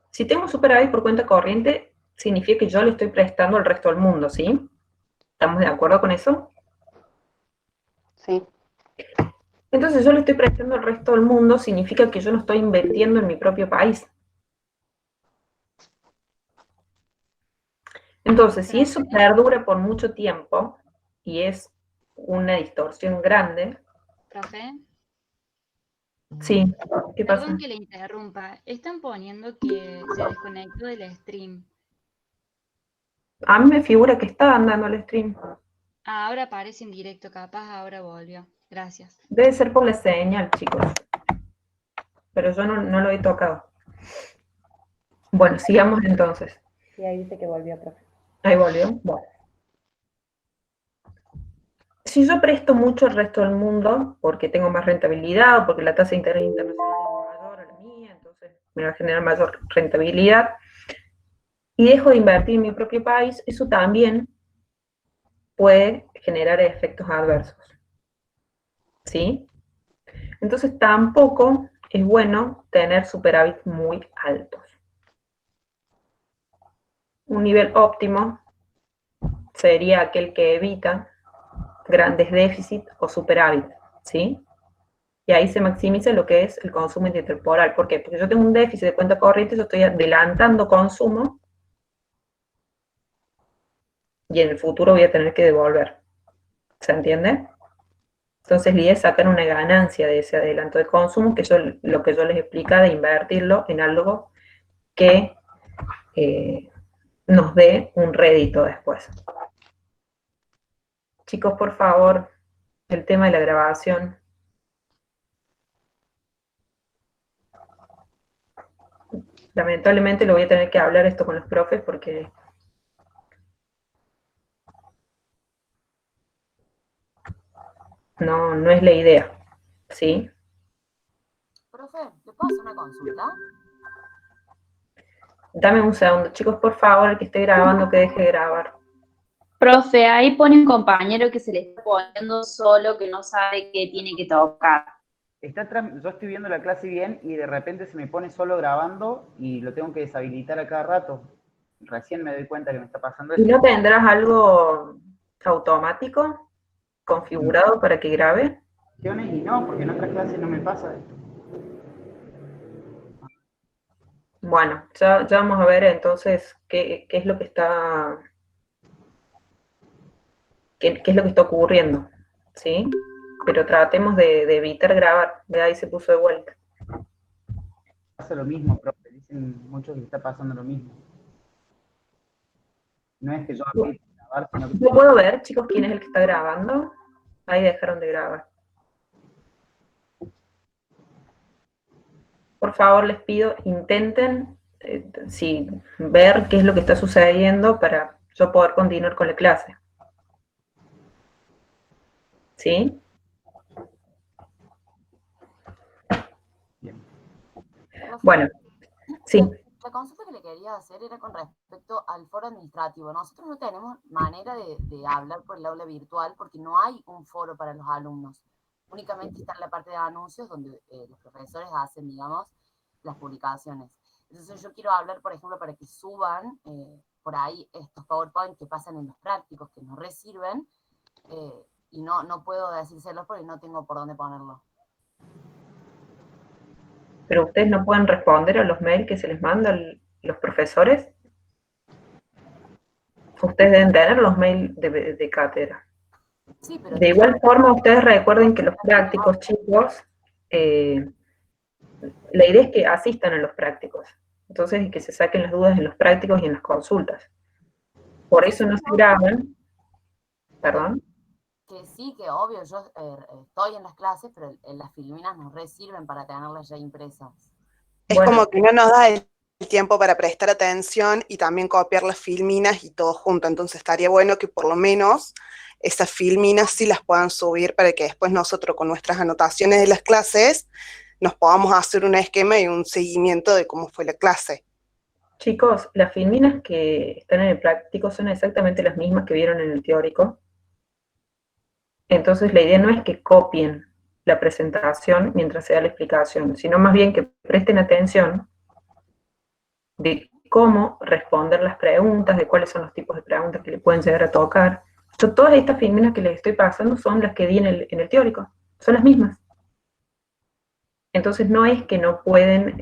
Si tengo superávit por cuenta corriente, significa que yo le estoy prestando al resto del mundo, ¿sí? ¿Estamos de acuerdo con eso? Sí. Entonces yo le estoy prestando al resto del mundo, significa que yo no estoy invirtiendo en mi propio país. Entonces, si eso perdura por mucho tiempo y es una distorsión grande... ¿Profe? Sí, ¿qué pasa? Perdón que le interrumpa. Están poniendo que se desconectó del stream. A mí me figura que está andando el stream. Ah, ahora aparece en directo, capaz ahora volvió. Gracias. Debe ser por la señal, chicos. Pero yo no lo he tocado. Bueno, sigamos entonces. Sí, ahí dice que volvió, profe. Ahí volvió. Bueno. Si yo presto mucho al resto del mundo, porque tengo más rentabilidad, o porque la tasa de interés internacional es mayor a la mía, entonces me va a generar mayor rentabilidad, y dejo de invertir en mi propio país, eso también puede generar efectos adversos. ¿Sí? Entonces tampoco es bueno tener superávit muy altos. Un nivel óptimo sería aquel que evita grandes déficits o superávit, ¿sí? Y ahí se maximiza lo que es el consumo intertemporal. ¿Por qué? Porque yo tengo un déficit de cuenta corriente, yo estoy adelantando consumo y en el futuro voy a tener que devolver. ¿Se entiende? Entonces la idea es sacar una ganancia de ese adelanto de consumo, que yo, lo que yo les explica de invertirlo en algo que nos dé un rédito después. Chicos, por favor, el tema de la grabación. Lamentablemente lo voy a tener que hablar esto con los profes porque no es la idea. ¿sí? Profe, ¿le puedo hacer una consulta? Dame un segundo, chicos, por favor, el que esté grabando, que deje de grabar. Profe, ahí pone un compañero que se le está poniendo solo, que no sabe qué tiene que tocar. Yo estoy viendo la clase bien y de repente se me pone solo grabando y lo tengo que deshabilitar a cada rato. Recién me doy cuenta que me está pasando ¿Y eso. no tendrás algo automático configurado para que grabe? Y no, porque en otras clases no me pasa esto. Bueno, ya vamos a ver entonces qué es lo que está... qué es lo que está ocurriendo, ¿sí? Pero tratemos de evitar grabar. De ahí se puso de vuelta. Pasa lo mismo, profe. Dicen muchos que está pasando lo mismo. No es que yo apriete grabar, sino que... ¿Yo puedo ver, chicos, quién es el que está grabando? Ahí dejaron de grabar. Por favor, les pido, intenten ver qué es lo que está sucediendo para yo poder continuar con la clase. ¿Sí? Bueno, sí. La consulta que le quería hacer era con respecto al foro administrativo. Nosotros no tenemos manera de hablar por el aula virtual porque no hay un foro para los alumnos. Únicamente está en la parte de anuncios donde los profesores hacen, digamos, las publicaciones. Entonces yo quiero hablar, por ejemplo, para que suban por ahí estos PowerPoint que pasan en los prácticos, que nos resirven, y no puedo decírselos porque no tengo por dónde ponerlo. Pero ustedes no pueden responder a los mails que se les mandan los profesores. Ustedes deben tener los mails de cátedra. Sí, pero de igual forma, ustedes recuerden que los prácticos, chicos, la idea es que asistan a los prácticos. Entonces, que se saquen las dudas en los prácticos y en las consultas. Por eso no se graban. ¿Perdón? Que sí, que obvio, yo estoy en las clases, pero las filminas nos resirven para tenerlas ya impresas. Es como que no nos da el tiempo para prestar atención y también copiar las filminas y todo junto. Entonces estaría bueno que por lo menos esas filminas sí las puedan subir para que después nosotros con nuestras anotaciones de las clases nos podamos hacer un esquema y un seguimiento de cómo fue la clase. Chicos, las filminas que están en el práctico son exactamente las mismas que vieron en el teórico. Entonces la idea no es que copien la presentación mientras se da la explicación, sino más bien que presten atención de cómo responder las preguntas, de cuáles son los tipos de preguntas que le pueden llegar a tocar. Todas estas filminas que les estoy pasando son las que di en el teórico, son las mismas. Entonces no es que no pueden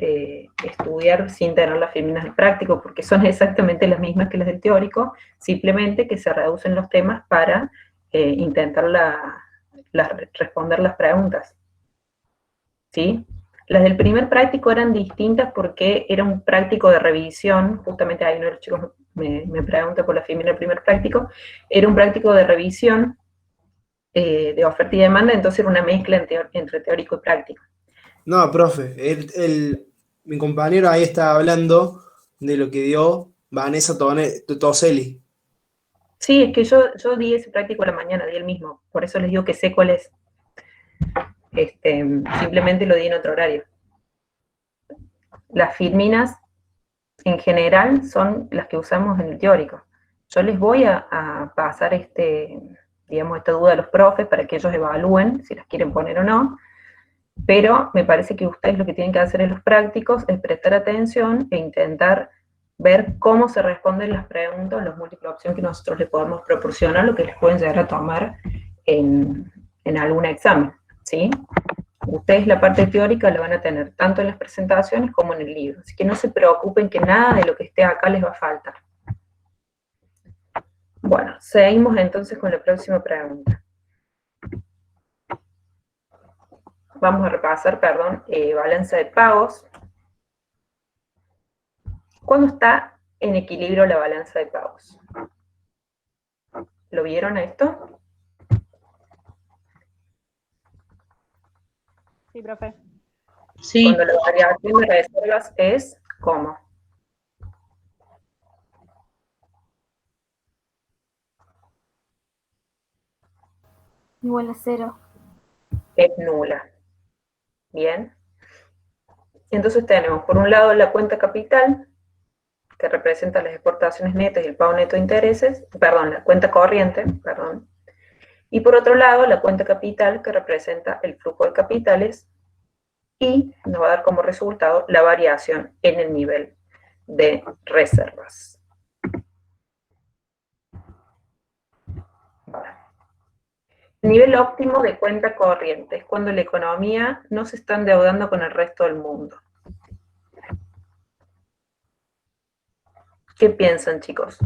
estudiar sin tener las filminas del práctico, porque son exactamente las mismas que las del teórico, simplemente que se reducen los temas para intentar responder las preguntas. ¿Sí? Las del primer práctico eran distintas porque era un práctico de revisión, justamente ahí uno de los chicos me pregunta por la filmina del primer práctico, era un práctico de revisión de oferta y demanda, entonces era una mezcla entre teórico y práctico. No, profe, mi compañero ahí estaba hablando de lo que dio Vanessa Toselli. Sí, es que yo di ese práctico a la mañana, di el mismo, por eso les digo que sé cuál es. Simplemente lo di en otro horario. Las filminas, en general, son las que usamos en el teórico. Yo les voy a pasar esta duda a los profes para que ellos evalúen si las quieren poner o no, pero me parece que ustedes lo que tienen que hacer en los prácticos es prestar atención e intentar ver cómo se responden las preguntas, las múltiples opciones que nosotros les podemos proporcionar, lo que les pueden llegar a tomar en algún examen, ¿sí? Ustedes la parte teórica la van a tener tanto en las presentaciones como en el libro, así que no se preocupen que nada de lo que esté acá les va a faltar. Bueno, seguimos entonces con la próxima pregunta. Vamos a repasar, balanza de pagos. ¿Cuándo está en equilibrio la balanza de pagos? ¿Lo vieron a esto? Sí, profe. Sí. Cuando la variación de reservas es, ¿cómo? Igual a 0. Es nula. Bien. Entonces tenemos, por un lado, la cuenta capital, que representa las exportaciones netas y el pago neto de intereses, perdón, la cuenta corriente, perdón. Y por otro lado, la cuenta capital, que representa el flujo de capitales, y nos va a dar como resultado la variación en el nivel de reservas. El nivel óptimo de cuenta corriente es cuando la economía no se está endeudando con el resto del mundo. ¿Qué piensan, chicos?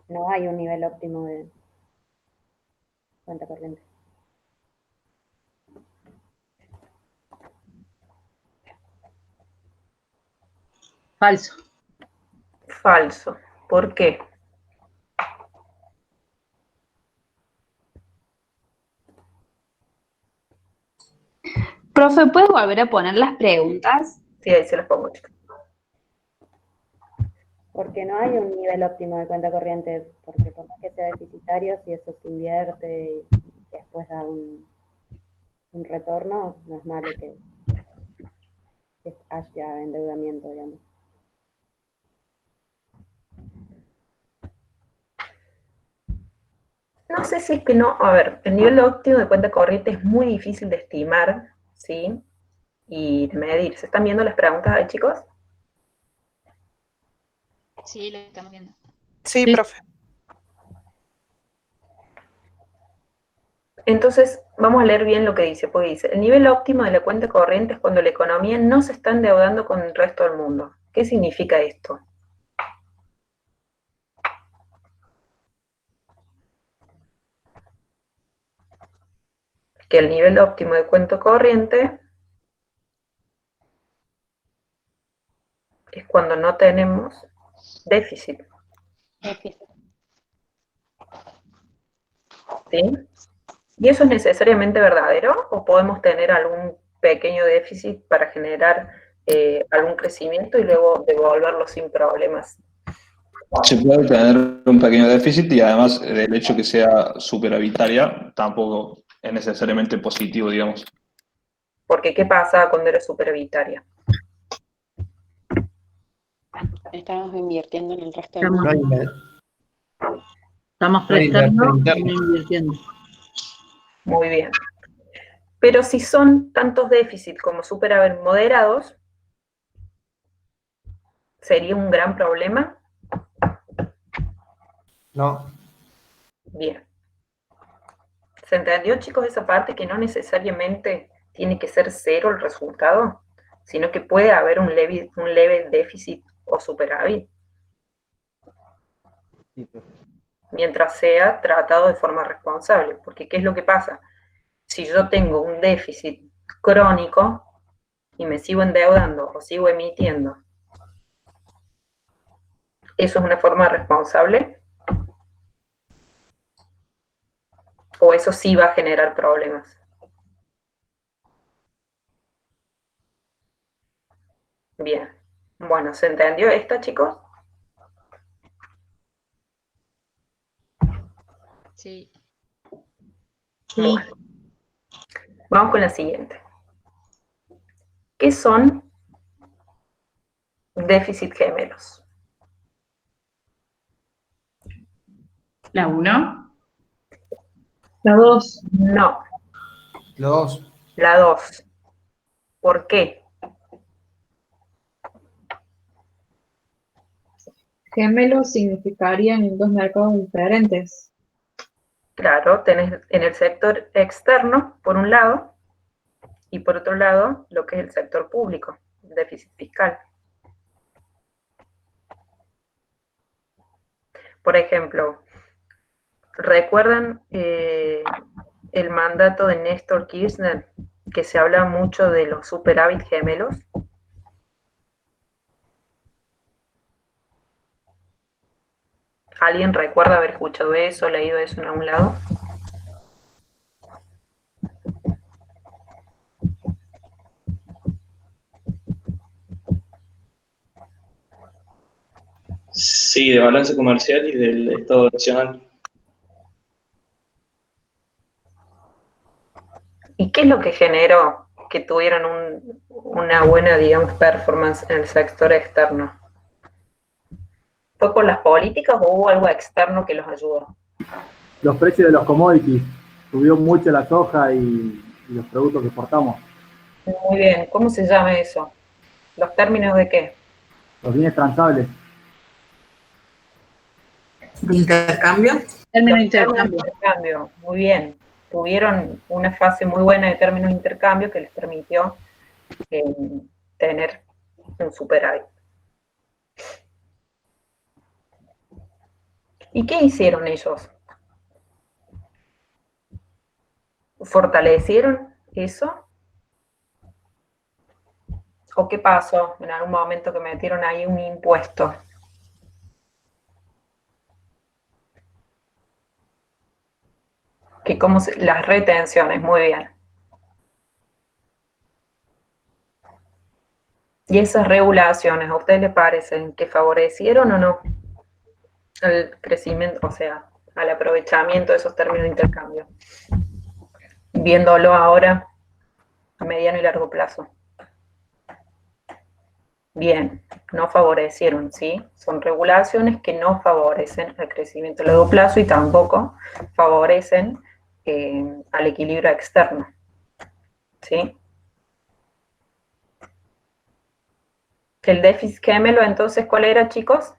No hay un nivel óptimo de cuenta corriente. Falso. Falso. ¿Por qué? Profe, ¿puedes volver a poner las preguntas? Sí, ahí se las pongo, chicos. Porque no hay un nivel óptimo de cuenta corriente, porque por más que sea deficitario, si eso se invierte y después da un retorno, no es malo que haya endeudamiento, digamos. No sé si es que no, a ver, el nivel óptimo de cuenta corriente es muy difícil de estimar, ¿sí? Y de medir. ¿Se están viendo las preguntas ahí, chicos? Sí, lo estamos viendo. Sí, profe. Entonces, vamos a leer bien lo que dice, porque dice, el nivel óptimo de la cuenta corriente es cuando la economía no se está endeudando con el resto del mundo. ¿Qué significa esto? Que el nivel óptimo de cuenta corriente es cuando no tenemos déficit. ¿Sí? ¿Y eso es necesariamente verdadero o podemos tener algún pequeño déficit para generar algún crecimiento y luego devolverlo sin problemas? Se puede tener un pequeño déficit y además el hecho que sea superavitaria tampoco es necesariamente positivo, digamos. Porque ¿qué pasa cuando eres superavitaria? Estamos invirtiendo en el resto del Estamos, mundo. estamos prestando y no invirtiendo. Muy bien. Pero si son tantos déficits como superávit moderados, ¿sería un gran problema? No. Bien. ¿Se entendió, chicos, esa parte que no necesariamente tiene que ser cero el resultado, sino que puede haber un leve déficit o superávit? Mientras sea tratado de forma responsable, porque ¿qué es lo que pasa? Si yo tengo un déficit crónico y me sigo endeudando o sigo emitiendo, ¿eso es una forma responsable? ¿O eso sí va a generar problemas? Bien. Bueno, ¿se entendió esta, chicos? Sí. Bueno. Vamos con la siguiente. ¿Qué son déficit gemelos? ¿La 1? ¿La 2? No. La 2. La 2. ¿Por qué? Gemelos significarían en dos mercados diferentes. Claro, tenés en el sector externo, por un lado, y por otro lado, lo que es el sector público, el déficit fiscal. Por ejemplo, ¿recuerdan el mandato de Néstor Kirchner, que se habla mucho de los superávit gemelos? ¿Alguien recuerda haber escuchado eso, leído eso en algún lado? Sí, de balance comercial y del Estado Nacional. ¿Y qué es lo que generó que tuvieran una buena, digamos, performance en el sector externo? ¿Fue por las políticas o hubo algo externo que los ayudó? Los precios de los commodities. Subió mucho la soja y los productos que exportamos. Muy bien, ¿cómo se llama eso? ¿Los términos de qué? Los bienes transables. ¿De intercambio? Término de Términos de intercambio. intercambio, muy bien. Tuvieron una fase muy buena de términos de intercambio que les permitió tener un superávit. ¿Y qué hicieron ellos? ¿Fortalecieron eso? ¿O qué pasó en algún momento que metieron ahí un impuesto? Las retenciones, muy bien. ¿Y esas regulaciones a ustedes les parecen que favorecieron o no al crecimiento, o sea, al aprovechamiento de esos términos de intercambio? Viéndolo ahora a mediano y largo plazo. Bien, no favorecieron, ¿sí? Son regulaciones que no favorecen al crecimiento a largo plazo y tampoco favorecen al equilibrio externo, ¿sí? El déficit gemelo, entonces, ¿cuál era, chicos?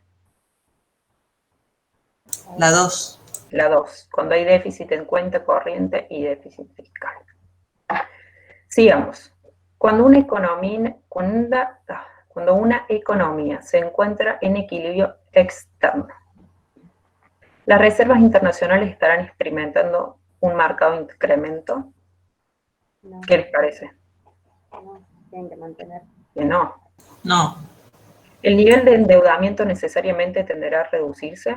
La 2. La 2, cuando hay déficit en cuenta corriente y déficit fiscal. Sigamos. Cuando una economía se encuentra en equilibrio externo, las reservas internacionales estarán experimentando un marcado incremento. No, ¿Qué les parece? no, tienen que mantener. Que no. No. ¿El nivel de endeudamiento necesariamente tenderá a reducirse?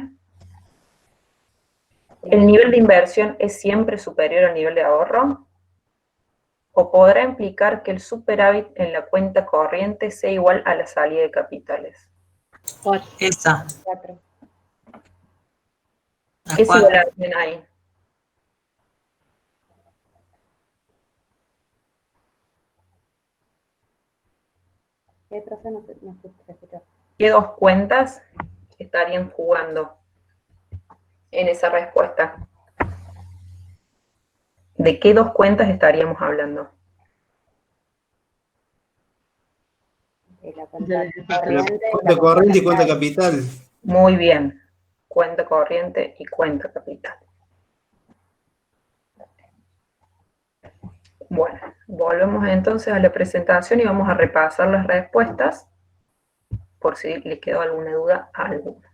¿El nivel de inversión es siempre superior al nivel de ahorro? ¿O podrá implicar que el superávit en la cuenta corriente sea igual a la salida de capitales? Esa. 4. ¿Qué simulación hay? Profe, no se escuchó. ¿Qué dos cuentas estarían jugando en esa respuesta? ¿De qué dos cuentas estaríamos hablando? La cuenta Cuenta corriente y cuenta capital. Muy bien. Cuenta corriente y cuenta capital. Bueno, volvemos entonces a la presentación y vamos a repasar las respuestas por si les quedó alguna duda a alguno.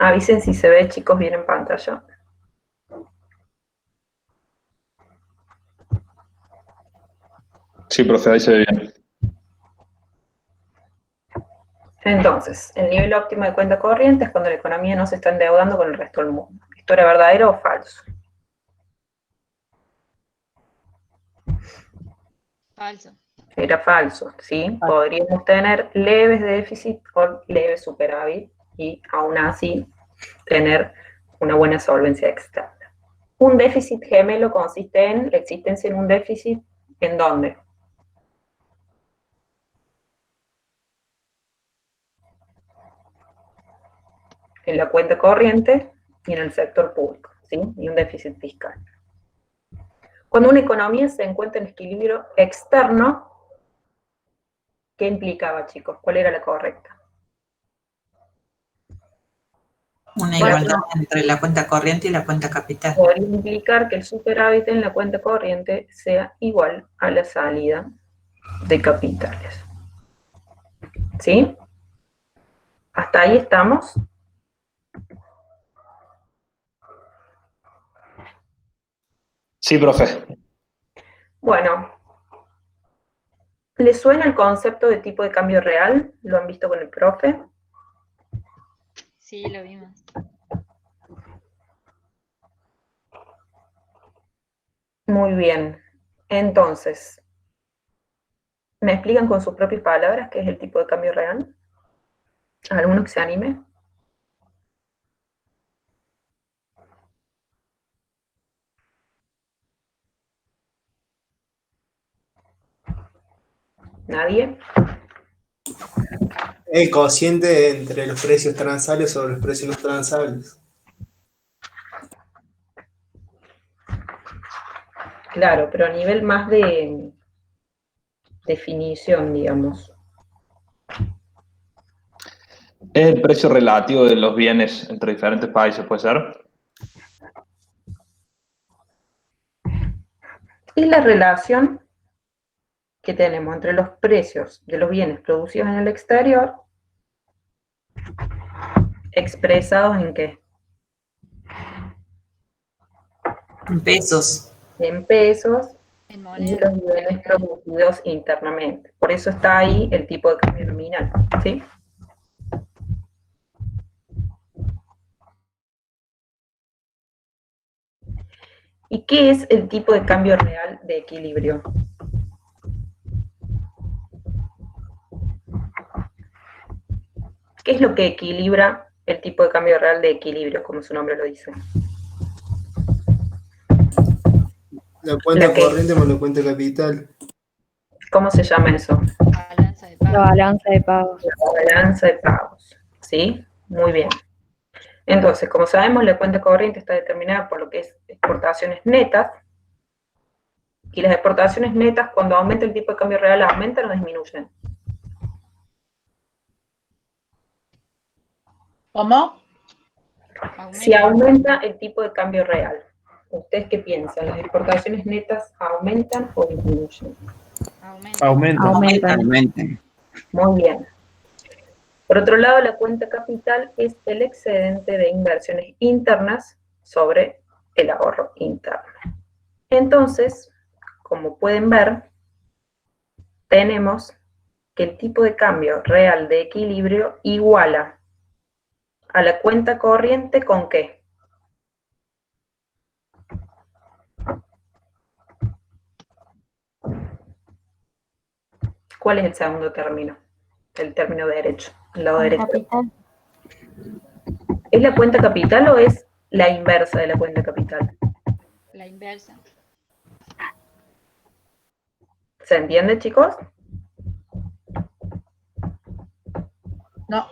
Avisen si se ve, chicos, bien en pantalla. Sí, profe, ahí se ve bien. Entonces, el nivel óptimo de cuenta corriente es cuando la economía no se está endeudando con el resto del mundo. ¿Esto era verdadero o falso? Falso. Era falso, ¿sí? Podríamos tener leves déficit o leves superávit y aún así tener una buena solvencia externa. Un déficit gemelo consiste en la existencia de un déficit, ¿en dónde? En la cuenta corriente y en el sector público, ¿sí? Y un déficit fiscal. Cuando una economía se encuentra en equilibrio externo, ¿qué implicaba, chicos? ¿Cuál era la correcta? Una igualdad entre la cuenta corriente y la cuenta capital. Podría implicar que el superávit en la cuenta corriente sea igual a la salida de capitales. ¿Sí? ¿Hasta ahí estamos? Sí, profe. Bueno, ¿Les suena el concepto de tipo de cambio real? ¿Lo han visto con el profe? Sí, lo vimos. Muy bien. Entonces, ¿me explican con sus propias palabras qué es el tipo de cambio real? ¿Alguno que se anime? ¿Nadie? El cociente entre los precios transables sobre los precios no transables. Claro, pero a nivel más de definición, digamos. Es el precio relativo de los bienes entre diferentes países, ¿puede ser? Es la relación que tenemos entre los precios de los bienes producidos en el exterior, expresados en ¿qué? En pesos. En pesos, En y moneda. los bienes producidos internamente. Por eso está ahí el tipo de cambio nominal, ¿sí? ¿Y qué es el tipo de cambio real de equilibrio? ¿Qué es lo que equilibra el tipo de cambio real de equilibrio, como su nombre lo dice? La cuenta corriente más la cuenta capital. ¿Cómo se llama eso? Balanza de La pagos. balanza de pagos. La balanza de pagos, ¿sí? Muy bien. Entonces, como sabemos, la cuenta corriente está determinada por lo que es exportaciones netas, y las exportaciones netas, cuando aumenta el tipo de cambio real, ¿aumentan o disminuyen? ¿Cómo? Si aumenta el tipo de cambio real, ¿ustedes qué piensan? ¿Las exportaciones netas aumentan o disminuyen? Aumentan. Muy bien. Por otro lado, la cuenta capital es el excedente de inversiones internas sobre el ahorro interno. Entonces, como pueden ver, tenemos que el tipo de cambio real de equilibrio iguala a la cuenta corriente ¿con qué? ¿Cuál es el segundo término? El término derecho, el lado derecho. Capital. ¿Es la cuenta capital o es la inversa de la cuenta capital? La inversa. ¿Se entiende, chicos? No.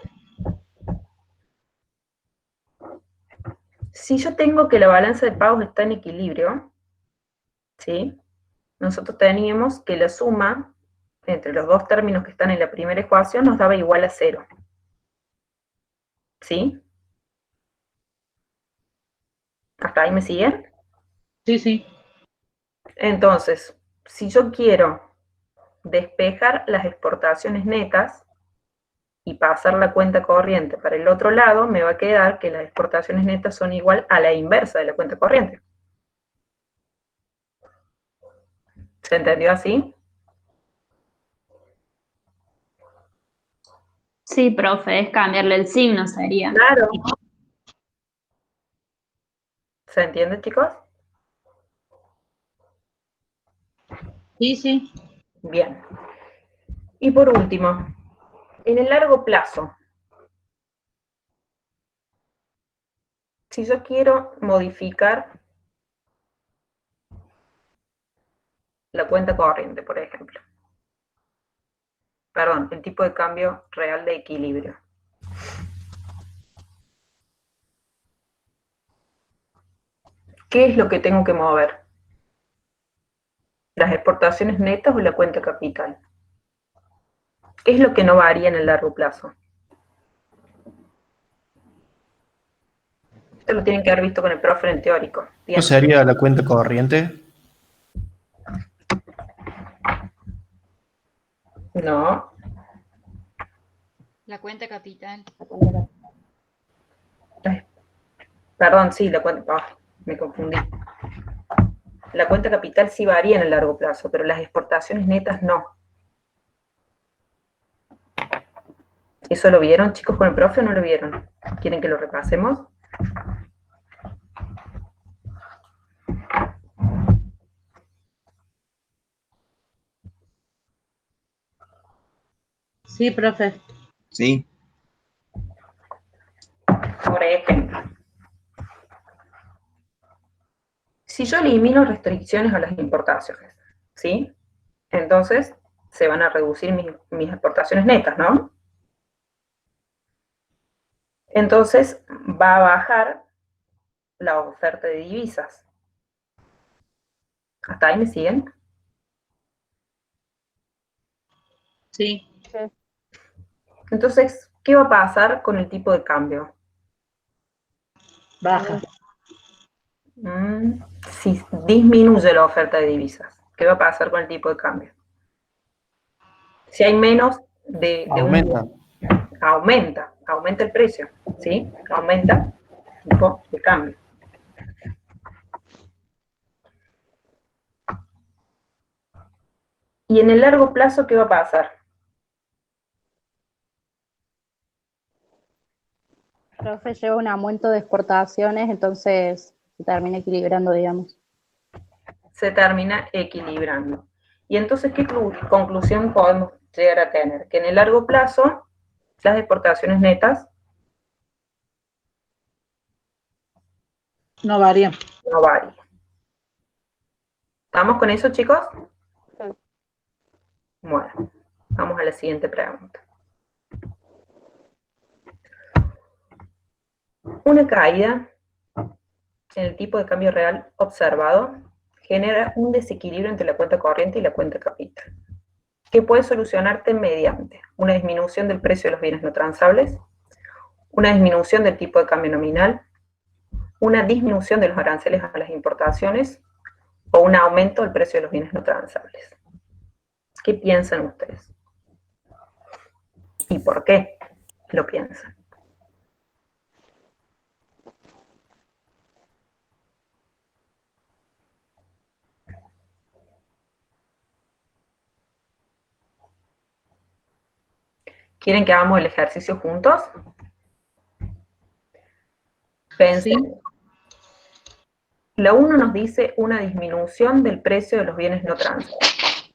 Si yo tengo que la balanza de pagos está en equilibrio, ¿sí? Nosotros teníamos que la suma entre los dos términos que están en la primera ecuación nos daba igual a 0. ¿Sí? ¿Hasta ahí me siguen? Sí, sí. Entonces, si yo quiero despejar las exportaciones netas y pasar la cuenta corriente para el otro lado, me va a quedar que las exportaciones netas son igual a la inversa de la cuenta corriente. ¿Se entendió así? Sí, profe, es cambiarle el signo, sería. Claro. ¿Se entiende, chicos? Sí, sí. Bien. Y por último, en el largo plazo, si yo quiero modificar la cuenta corriente, por ejemplo, perdón, el tipo de cambio real de equilibrio. ¿Qué es lo que tengo que mover? ¿Las exportaciones netas o la cuenta capital? ¿Qué es lo que no varía en el largo plazo? Esto lo tienen que haber visto con el profe en el teórico. ¿Qué sería la cuenta corriente? No. La cuenta capital. Perdón, sí, la cuenta... me confundí. La cuenta capital sí varía en el largo plazo, pero las exportaciones netas no. ¿Eso lo vieron, chicos, con el profe o no lo vieron? ¿Quieren que lo repasemos? Sí, profe. Sí. Por ejemplo, si yo elimino restricciones a las importaciones, ¿sí? Entonces se van a reducir mis exportaciones netas, ¿no? Entonces va a bajar la oferta de divisas. ¿Hasta ahí me siguen? Sí. Entonces, ¿qué va a pasar con el tipo de cambio? Baja. Si disminuye la oferta de divisas, ¿qué va a pasar con el tipo de cambio? Si hay menos de Aumenta. Aumenta el precio, ¿sí? Aumenta el tipo de cambio. Y en el largo plazo, ¿qué va a pasar? Profe, lleva un aumento de exportaciones, entonces se termina equilibrando, digamos. Se termina equilibrando. Y entonces, ¿qué conclusión podemos llegar a tener? Que en el largo plazo, las exportaciones netas no varían. No varían. ¿Estamos con eso, chicos? Bueno, vamos a la siguiente pregunta. Una caída en el tipo de cambio real observado genera un desequilibrio entre la cuenta corriente y la cuenta capital, que puede solucionarte mediante una disminución del precio de los bienes no transables, una disminución del tipo de cambio nominal, una disminución de los aranceles a las importaciones o un aumento del precio de los bienes no transables. ¿Qué piensan ustedes? ¿Y por qué lo piensan? ¿Quieren que hagamos el ejercicio juntos? Pensen. La 1 nos dice una disminución del precio de los bienes no transables.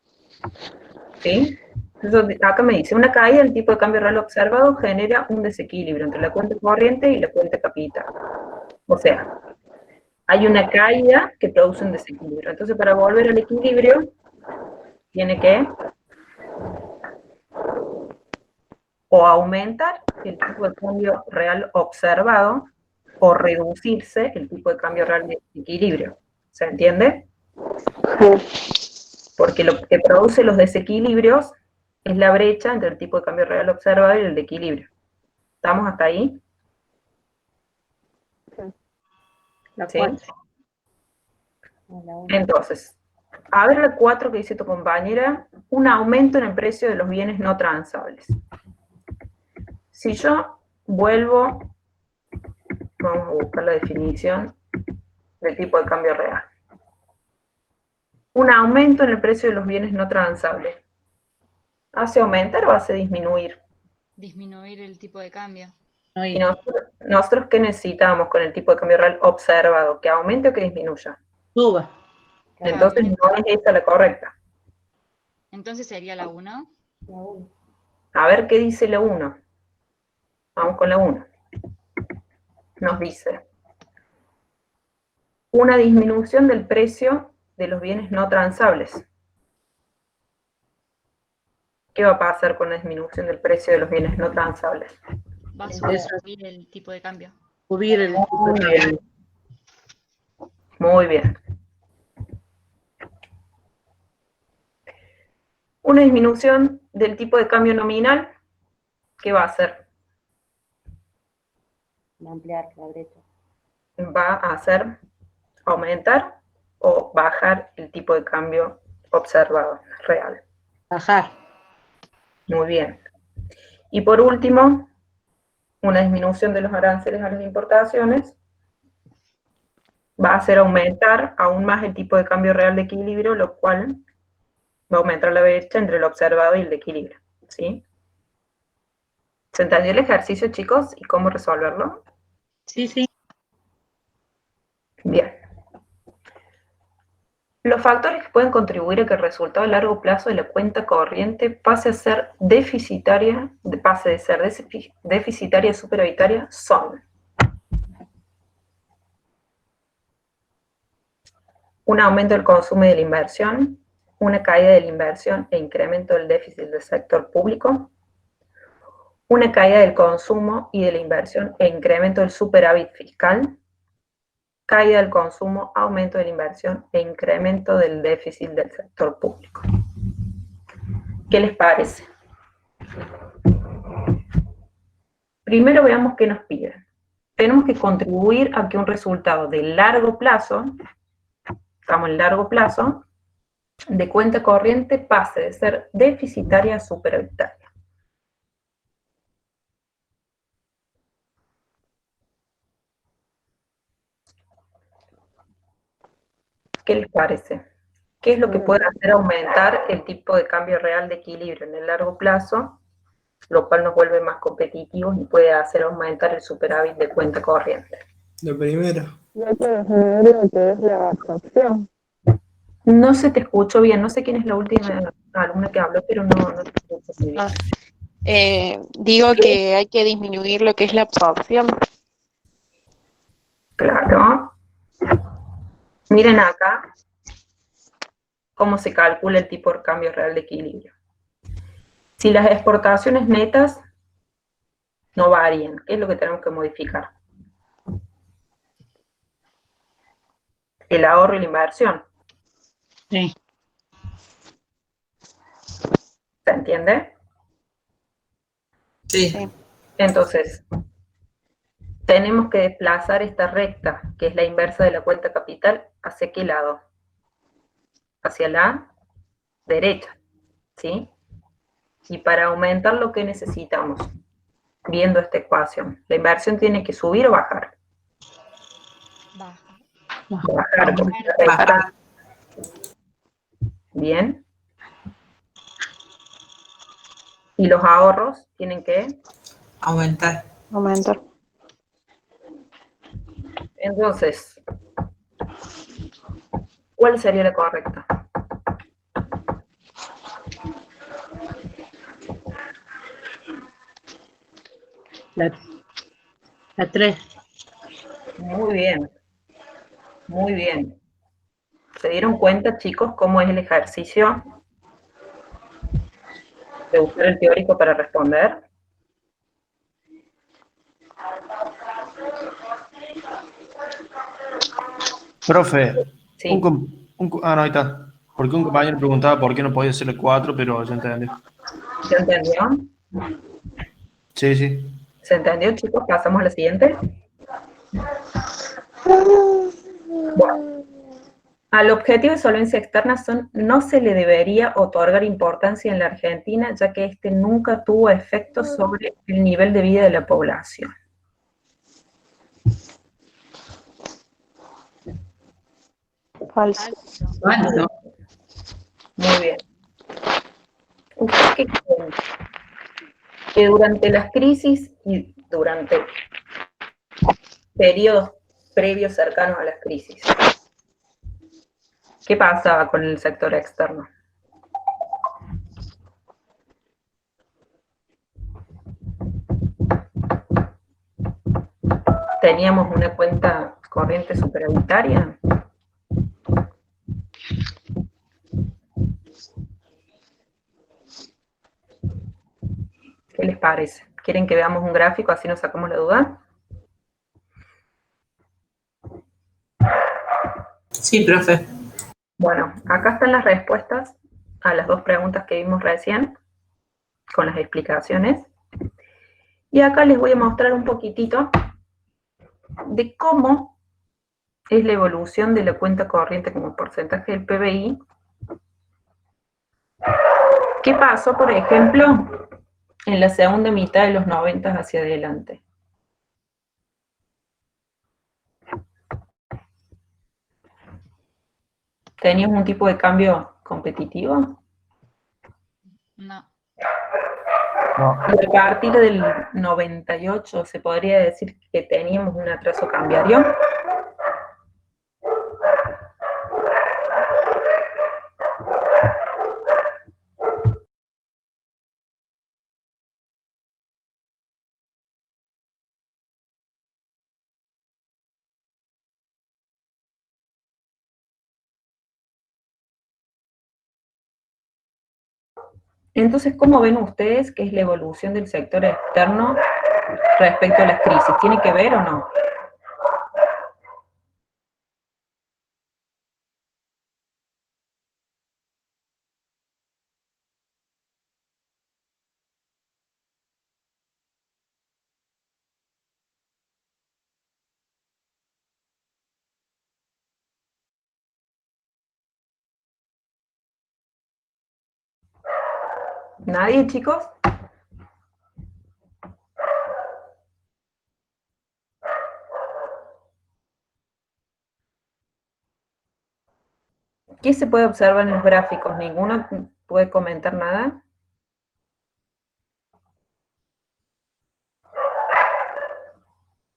¿Sí? Entonces, acá me dice, una caída del tipo de cambio real observado genera un desequilibrio entre la cuenta corriente y la cuenta capital. O sea, hay una caída que produce un desequilibrio. Entonces, para volver al equilibrio, tiene que o aumentar el tipo de cambio real observado o reducirse el tipo de cambio real de equilibrio. ¿Se entiende? Porque lo que produce los desequilibrios es la brecha entre el tipo de cambio real observado y el de equilibrio. ¿Estamos hasta ahí? ¿Sí? Entonces, a ver la 4 que dice tu compañera, un aumento en el precio de los bienes no transables. Si yo vuelvo, vamos a buscar la definición del tipo de cambio real. Un aumento en el precio de los bienes no transables. ¿Hace aumentar o hace disminuir? Disminuir el tipo de cambio. ¿Y nosotros qué necesitamos con el tipo de cambio real observado? ¿Que aumente o que disminuya? Suba. Entonces no es esta la correcta. Entonces sería la 1. A ver qué dice la 1. Vamos con la 1. Nos dice una disminución del precio de los bienes no transables. ¿Qué va a pasar con la disminución del precio de los bienes no transables? Va a subir el tipo de cambio. Subir el tipo de cambio. Muy bien. Una disminución del tipo de cambio nominal, ¿qué va a hacer? Ampliar la brecha. Va a hacer aumentar o bajar el tipo de cambio observado, real. Bajar. Muy bien. Y por último, una disminución de los aranceles a las importaciones va a hacer aumentar aún más el tipo de cambio real de equilibrio, lo cual va a aumentar la brecha entre el observado y el de equilibrio. ¿Sí? ¿Se entendió el ejercicio, chicos, y cómo resolverlo? Sí, sí. Bien. Los factores que pueden contribuir a que el resultado a largo plazo de la cuenta corriente pase a ser deficitaria, deficitaria a superavitaria son: un aumento del consumo y de la inversión, una caída de la inversión e incremento del déficit del sector público, una caída del consumo y de la inversión e incremento del superávit fiscal, caída del consumo, aumento de la inversión e incremento del déficit del sector público. ¿Qué les parece? Primero veamos qué nos piden. Tenemos que contribuir a que un resultado de largo plazo, estamos en largo plazo, de cuenta corriente pase de ser deficitaria a superavitaria. ¿Qué les parece? ¿Qué es lo que puede hacer aumentar el tipo de cambio real de equilibrio en el largo plazo, lo cual nos vuelve más competitivos y puede hacer aumentar el superávit de cuenta corriente? Lo primero. Hay que definir lo que es la absorción. No se te escuchó bien, no sé quién es la última alumna que habló, pero no te escucho muy bien. Digo que hay que disminuir lo que es la absorción. Claro. Miren acá cómo se calcula el tipo de cambio real de equilibrio. Si las exportaciones netas no varían, ¿qué es lo que tenemos que modificar? El ahorro y la inversión. Sí. ¿Se entiende? Sí. Entonces, tenemos que desplazar esta recta, que es la inversa de la cuenta capital, ¿hacia qué lado? Hacia la derecha, ¿sí? Y para aumentar lo que necesitamos, viendo esta ecuación, ¿la inversión tiene que subir o bajar? Bajar. Bajar. Bien. Y los ahorros tienen que Aumentar. Aumentar. Entonces, ¿cuál sería la correcta? La 3. Muy bien. Muy bien. ¿Se dieron cuenta, chicos, cómo es el ejercicio de buscar el teórico para responder? Profe, Sí. no, ahí está. Porque un compañero preguntaba por qué no podía hacerle 4, pero ya entendí. ¿Se entendió? Sí, sí. ¿Se entendió, chicos? Pasamos a la siguiente. Bueno, al objetivo de solvencia externa no se le debería otorgar importancia en la Argentina, ya que este nunca tuvo efecto sobre el nivel de vida de la población. Falso. Falso. Muy bien. ¿Ustedes qué creen? Que durante las crisis y durante periodos previos cercanos a las crisis, ¿qué pasaba con el sector externo? ¿Teníamos una cuenta corriente superavitaria? ¿Qué les parece? ¿Quieren que veamos un gráfico así nos sacamos la duda? Sí, profe. Bueno, acá están las respuestas a las dos preguntas que vimos recién, con las explicaciones. Y acá les voy a mostrar un poquitito de cómo es la evolución de la cuenta corriente como porcentaje del PBI. ¿Qué pasó, por ejemplo, en la segunda mitad de los 90 hacia adelante? ¿Tenías un tipo de cambio competitivo? No. No. Y a partir del 98 se podría decir que teníamos un atraso cambiario. Entonces, ¿cómo ven ustedes que es la evolución del sector externo respecto a las crisis? ¿Tiene que ver o no? ¿Nadie, chicos? ¿Qué se puede observar en los gráficos? ¿Ninguno puede comentar nada?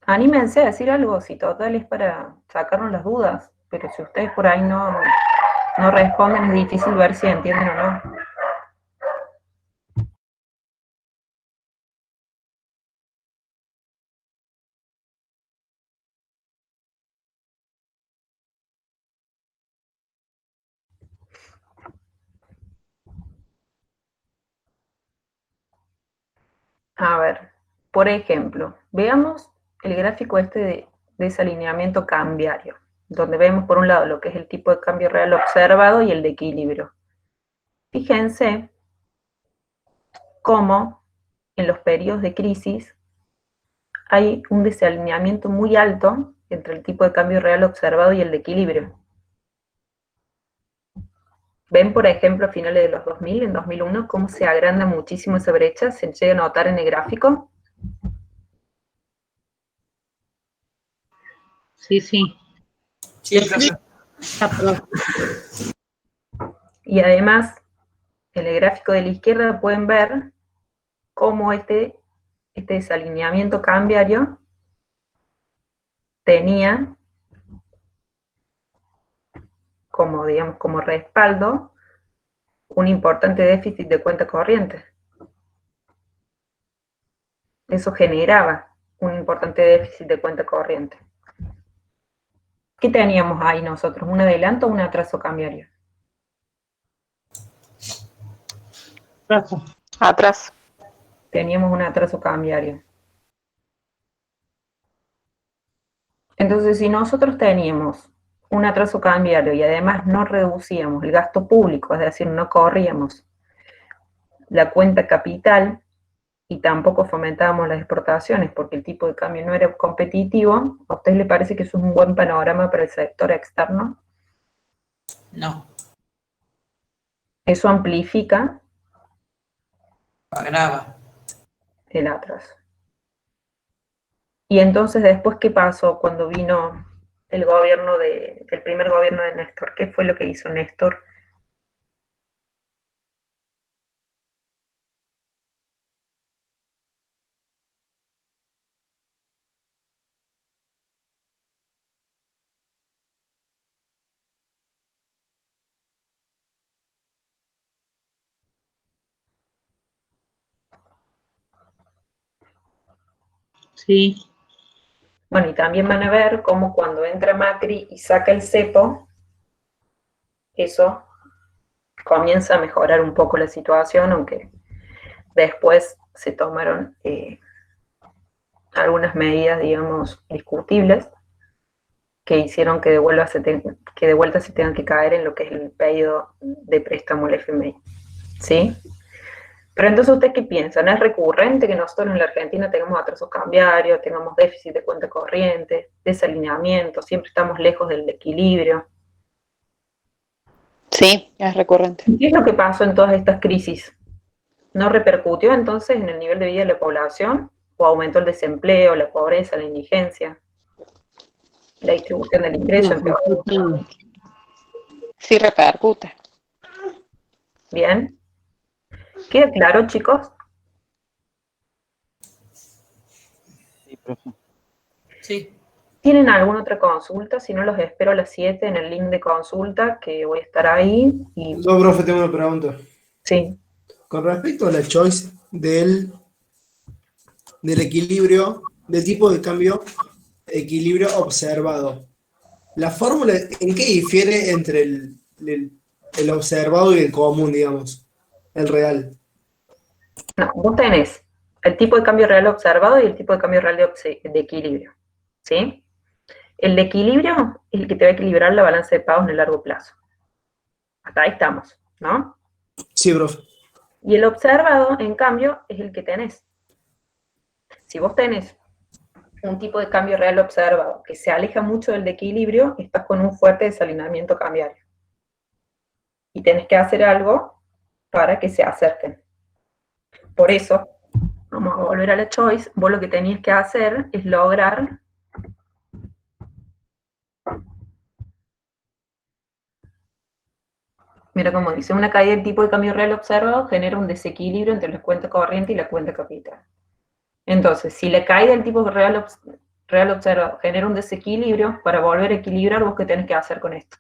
Anímense a decir algo, si total es para sacarnos las dudas, pero si ustedes por ahí no responden, es difícil ver si entienden o no. A ver, por ejemplo, veamos el gráfico este de desalineamiento cambiario, donde vemos por un lado lo que es el tipo de cambio real observado y el de equilibrio. Fíjense cómo en los periodos de crisis hay un desalineamiento muy alto entre el tipo de cambio real observado y el de equilibrio. Ven, por ejemplo, a finales de los 2000, en 2001, cómo se agranda muchísimo esa brecha, se llega a notar en el gráfico. Sí, sí. Sí, profe. Y además, en el gráfico de la izquierda pueden ver cómo este desalineamiento cambiario tenía como, digamos, como respaldo un importante déficit de cuenta corriente. Eso generaba un importante déficit de cuenta corriente. ¿Qué teníamos ahí nosotros? ¿Un adelanto o un atraso cambiario? Atrás. Teníamos un atraso cambiario. Entonces, si nosotros teníamos un atraso cambiario y además no reducíamos el gasto público, es decir, no corríamos la cuenta capital y tampoco fomentábamos las exportaciones porque el tipo de cambio no era competitivo, ¿a usted le parece que eso es un buen panorama para el sector externo? No. Eso amplifica Agrava. el atraso. Y entonces después, ¿qué pasó cuando vino el primer gobierno de Néstor? ¿Qué fue lo que hizo Néstor? Sí. Bueno, y también van a ver cómo cuando entra Macri y saca el cepo, eso comienza a mejorar un poco la situación, aunque después se tomaron algunas medidas, digamos, discutibles, que hicieron que de vuelta se tengan que caer en lo que es el pedido de préstamo al FMI. ¿Sí? Pero entonces, ¿ustedes qué piensan? ¿Es recurrente que nosotros en la Argentina tengamos atrasos cambiarios, tengamos déficit de cuenta corriente, desalineamiento, siempre estamos lejos del equilibrio? Sí, es recurrente. ¿Qué es lo que pasó en todas estas crisis? ¿No repercutió entonces en el nivel de vida de la población? ¿O aumentó el desempleo, la pobreza, la indigencia? La distribución del ingreso. Sí, repercute. Bien. ¿Queda claro, chicos? profe. Sí. ¿Tienen alguna otra consulta? Si no, los espero a las 7 en el link de consulta, que voy a estar ahí. Y... Yo, profe, tengo una pregunta. Sí. Con respecto a la choice del equilibrio, del tipo de cambio, equilibrio observado. ¿La fórmula en qué difiere entre el observado y el común, digamos? El real. No, vos tenés el tipo de cambio real observado y el tipo de cambio real de equilibrio, ¿sí? El de equilibrio es el que te va a equilibrar la balanza de pagos en el largo plazo. Hasta ahí estamos, ¿no? Sí, profe. Y el observado, en cambio, es el que tenés. Si vos tenés un tipo de cambio real observado que se aleja mucho del de equilibrio, estás con un fuerte desalineamiento cambiario. Y tenés que hacer algo para que se acerquen. Por eso, vamos a volver a la choice, vos lo que tenías que hacer es lograr mira cómo dice, una caída del tipo de cambio real observado genera un desequilibrio entre la cuenta corriente y la cuenta capital. Entonces, si la caída del tipo real observado genera un desequilibrio, para volver a equilibrar, ¿vos qué tenés que hacer con esto?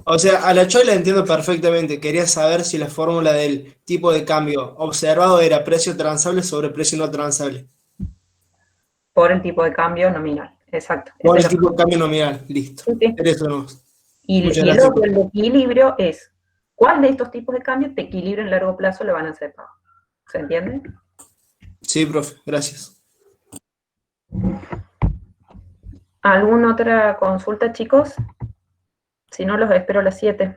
O sea, a la Choi la entiendo perfectamente. Quería saber si la fórmula del tipo de cambio observado era precio transable sobre precio no transable. Por el tipo de cambio nominal, exacto. Por el Esa es la tipo de cambio nominal, listo. Sí, sí. Eso no. Y Muchas el gracias. otro, el de equilibrio, es cuál de estos tipos de cambio te equilibra en largo plazo la balanza de pago. ¿Se entiende? Sí, profe, gracias. ¿Alguna otra consulta, chicos? Si no, los espero a las 7.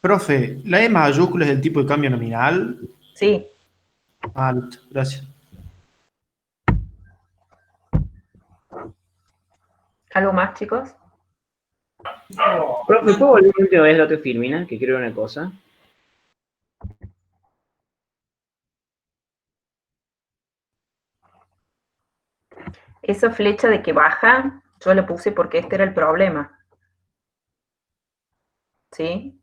Profe, ¿la E mayúscula es el tipo de cambio nominal? Sí. Ah, listo, gracias. ¿Algo más, chicos? Profe, ¿puedo volver la última vez la otra Firmina? Que quiero ver una cosa. Esa flecha de que baja, yo la puse porque este era el problema. ¿Sí?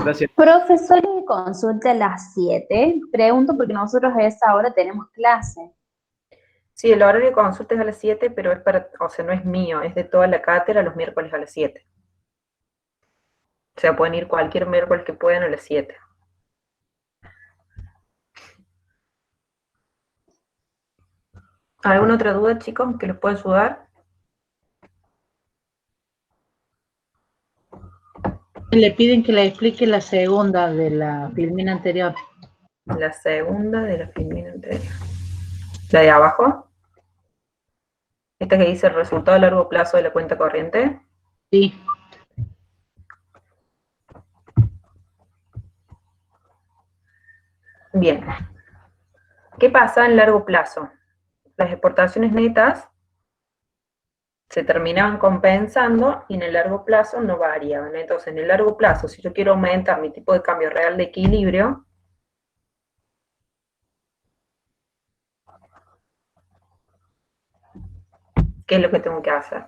Gracias. Profe, solo consulta a las 7. Pregunto porque nosotros a esa hora tenemos clase. Sí, el horario de consulta es a las 7, pero es para, o sea, no es mío, es de toda la cátedra los miércoles a las 7. O sea, pueden ir cualquier miércoles que puedan a las 7. ¿Alguna otra duda, chicos, que les pueda ayudar? Le piden que le explique la segunda de la filmina anterior. La segunda de la filmina anterior. ¿La de abajo? ¿Esta que dice el resultado a largo plazo de la cuenta corriente? Sí. Bien. ¿Qué pasa en largo plazo? Las exportaciones netas se terminaban compensando y en el largo plazo no variaban. Entonces, en el largo plazo, si yo quiero aumentar mi tipo de cambio real de equilibrio, ¿qué es lo que tengo que hacer?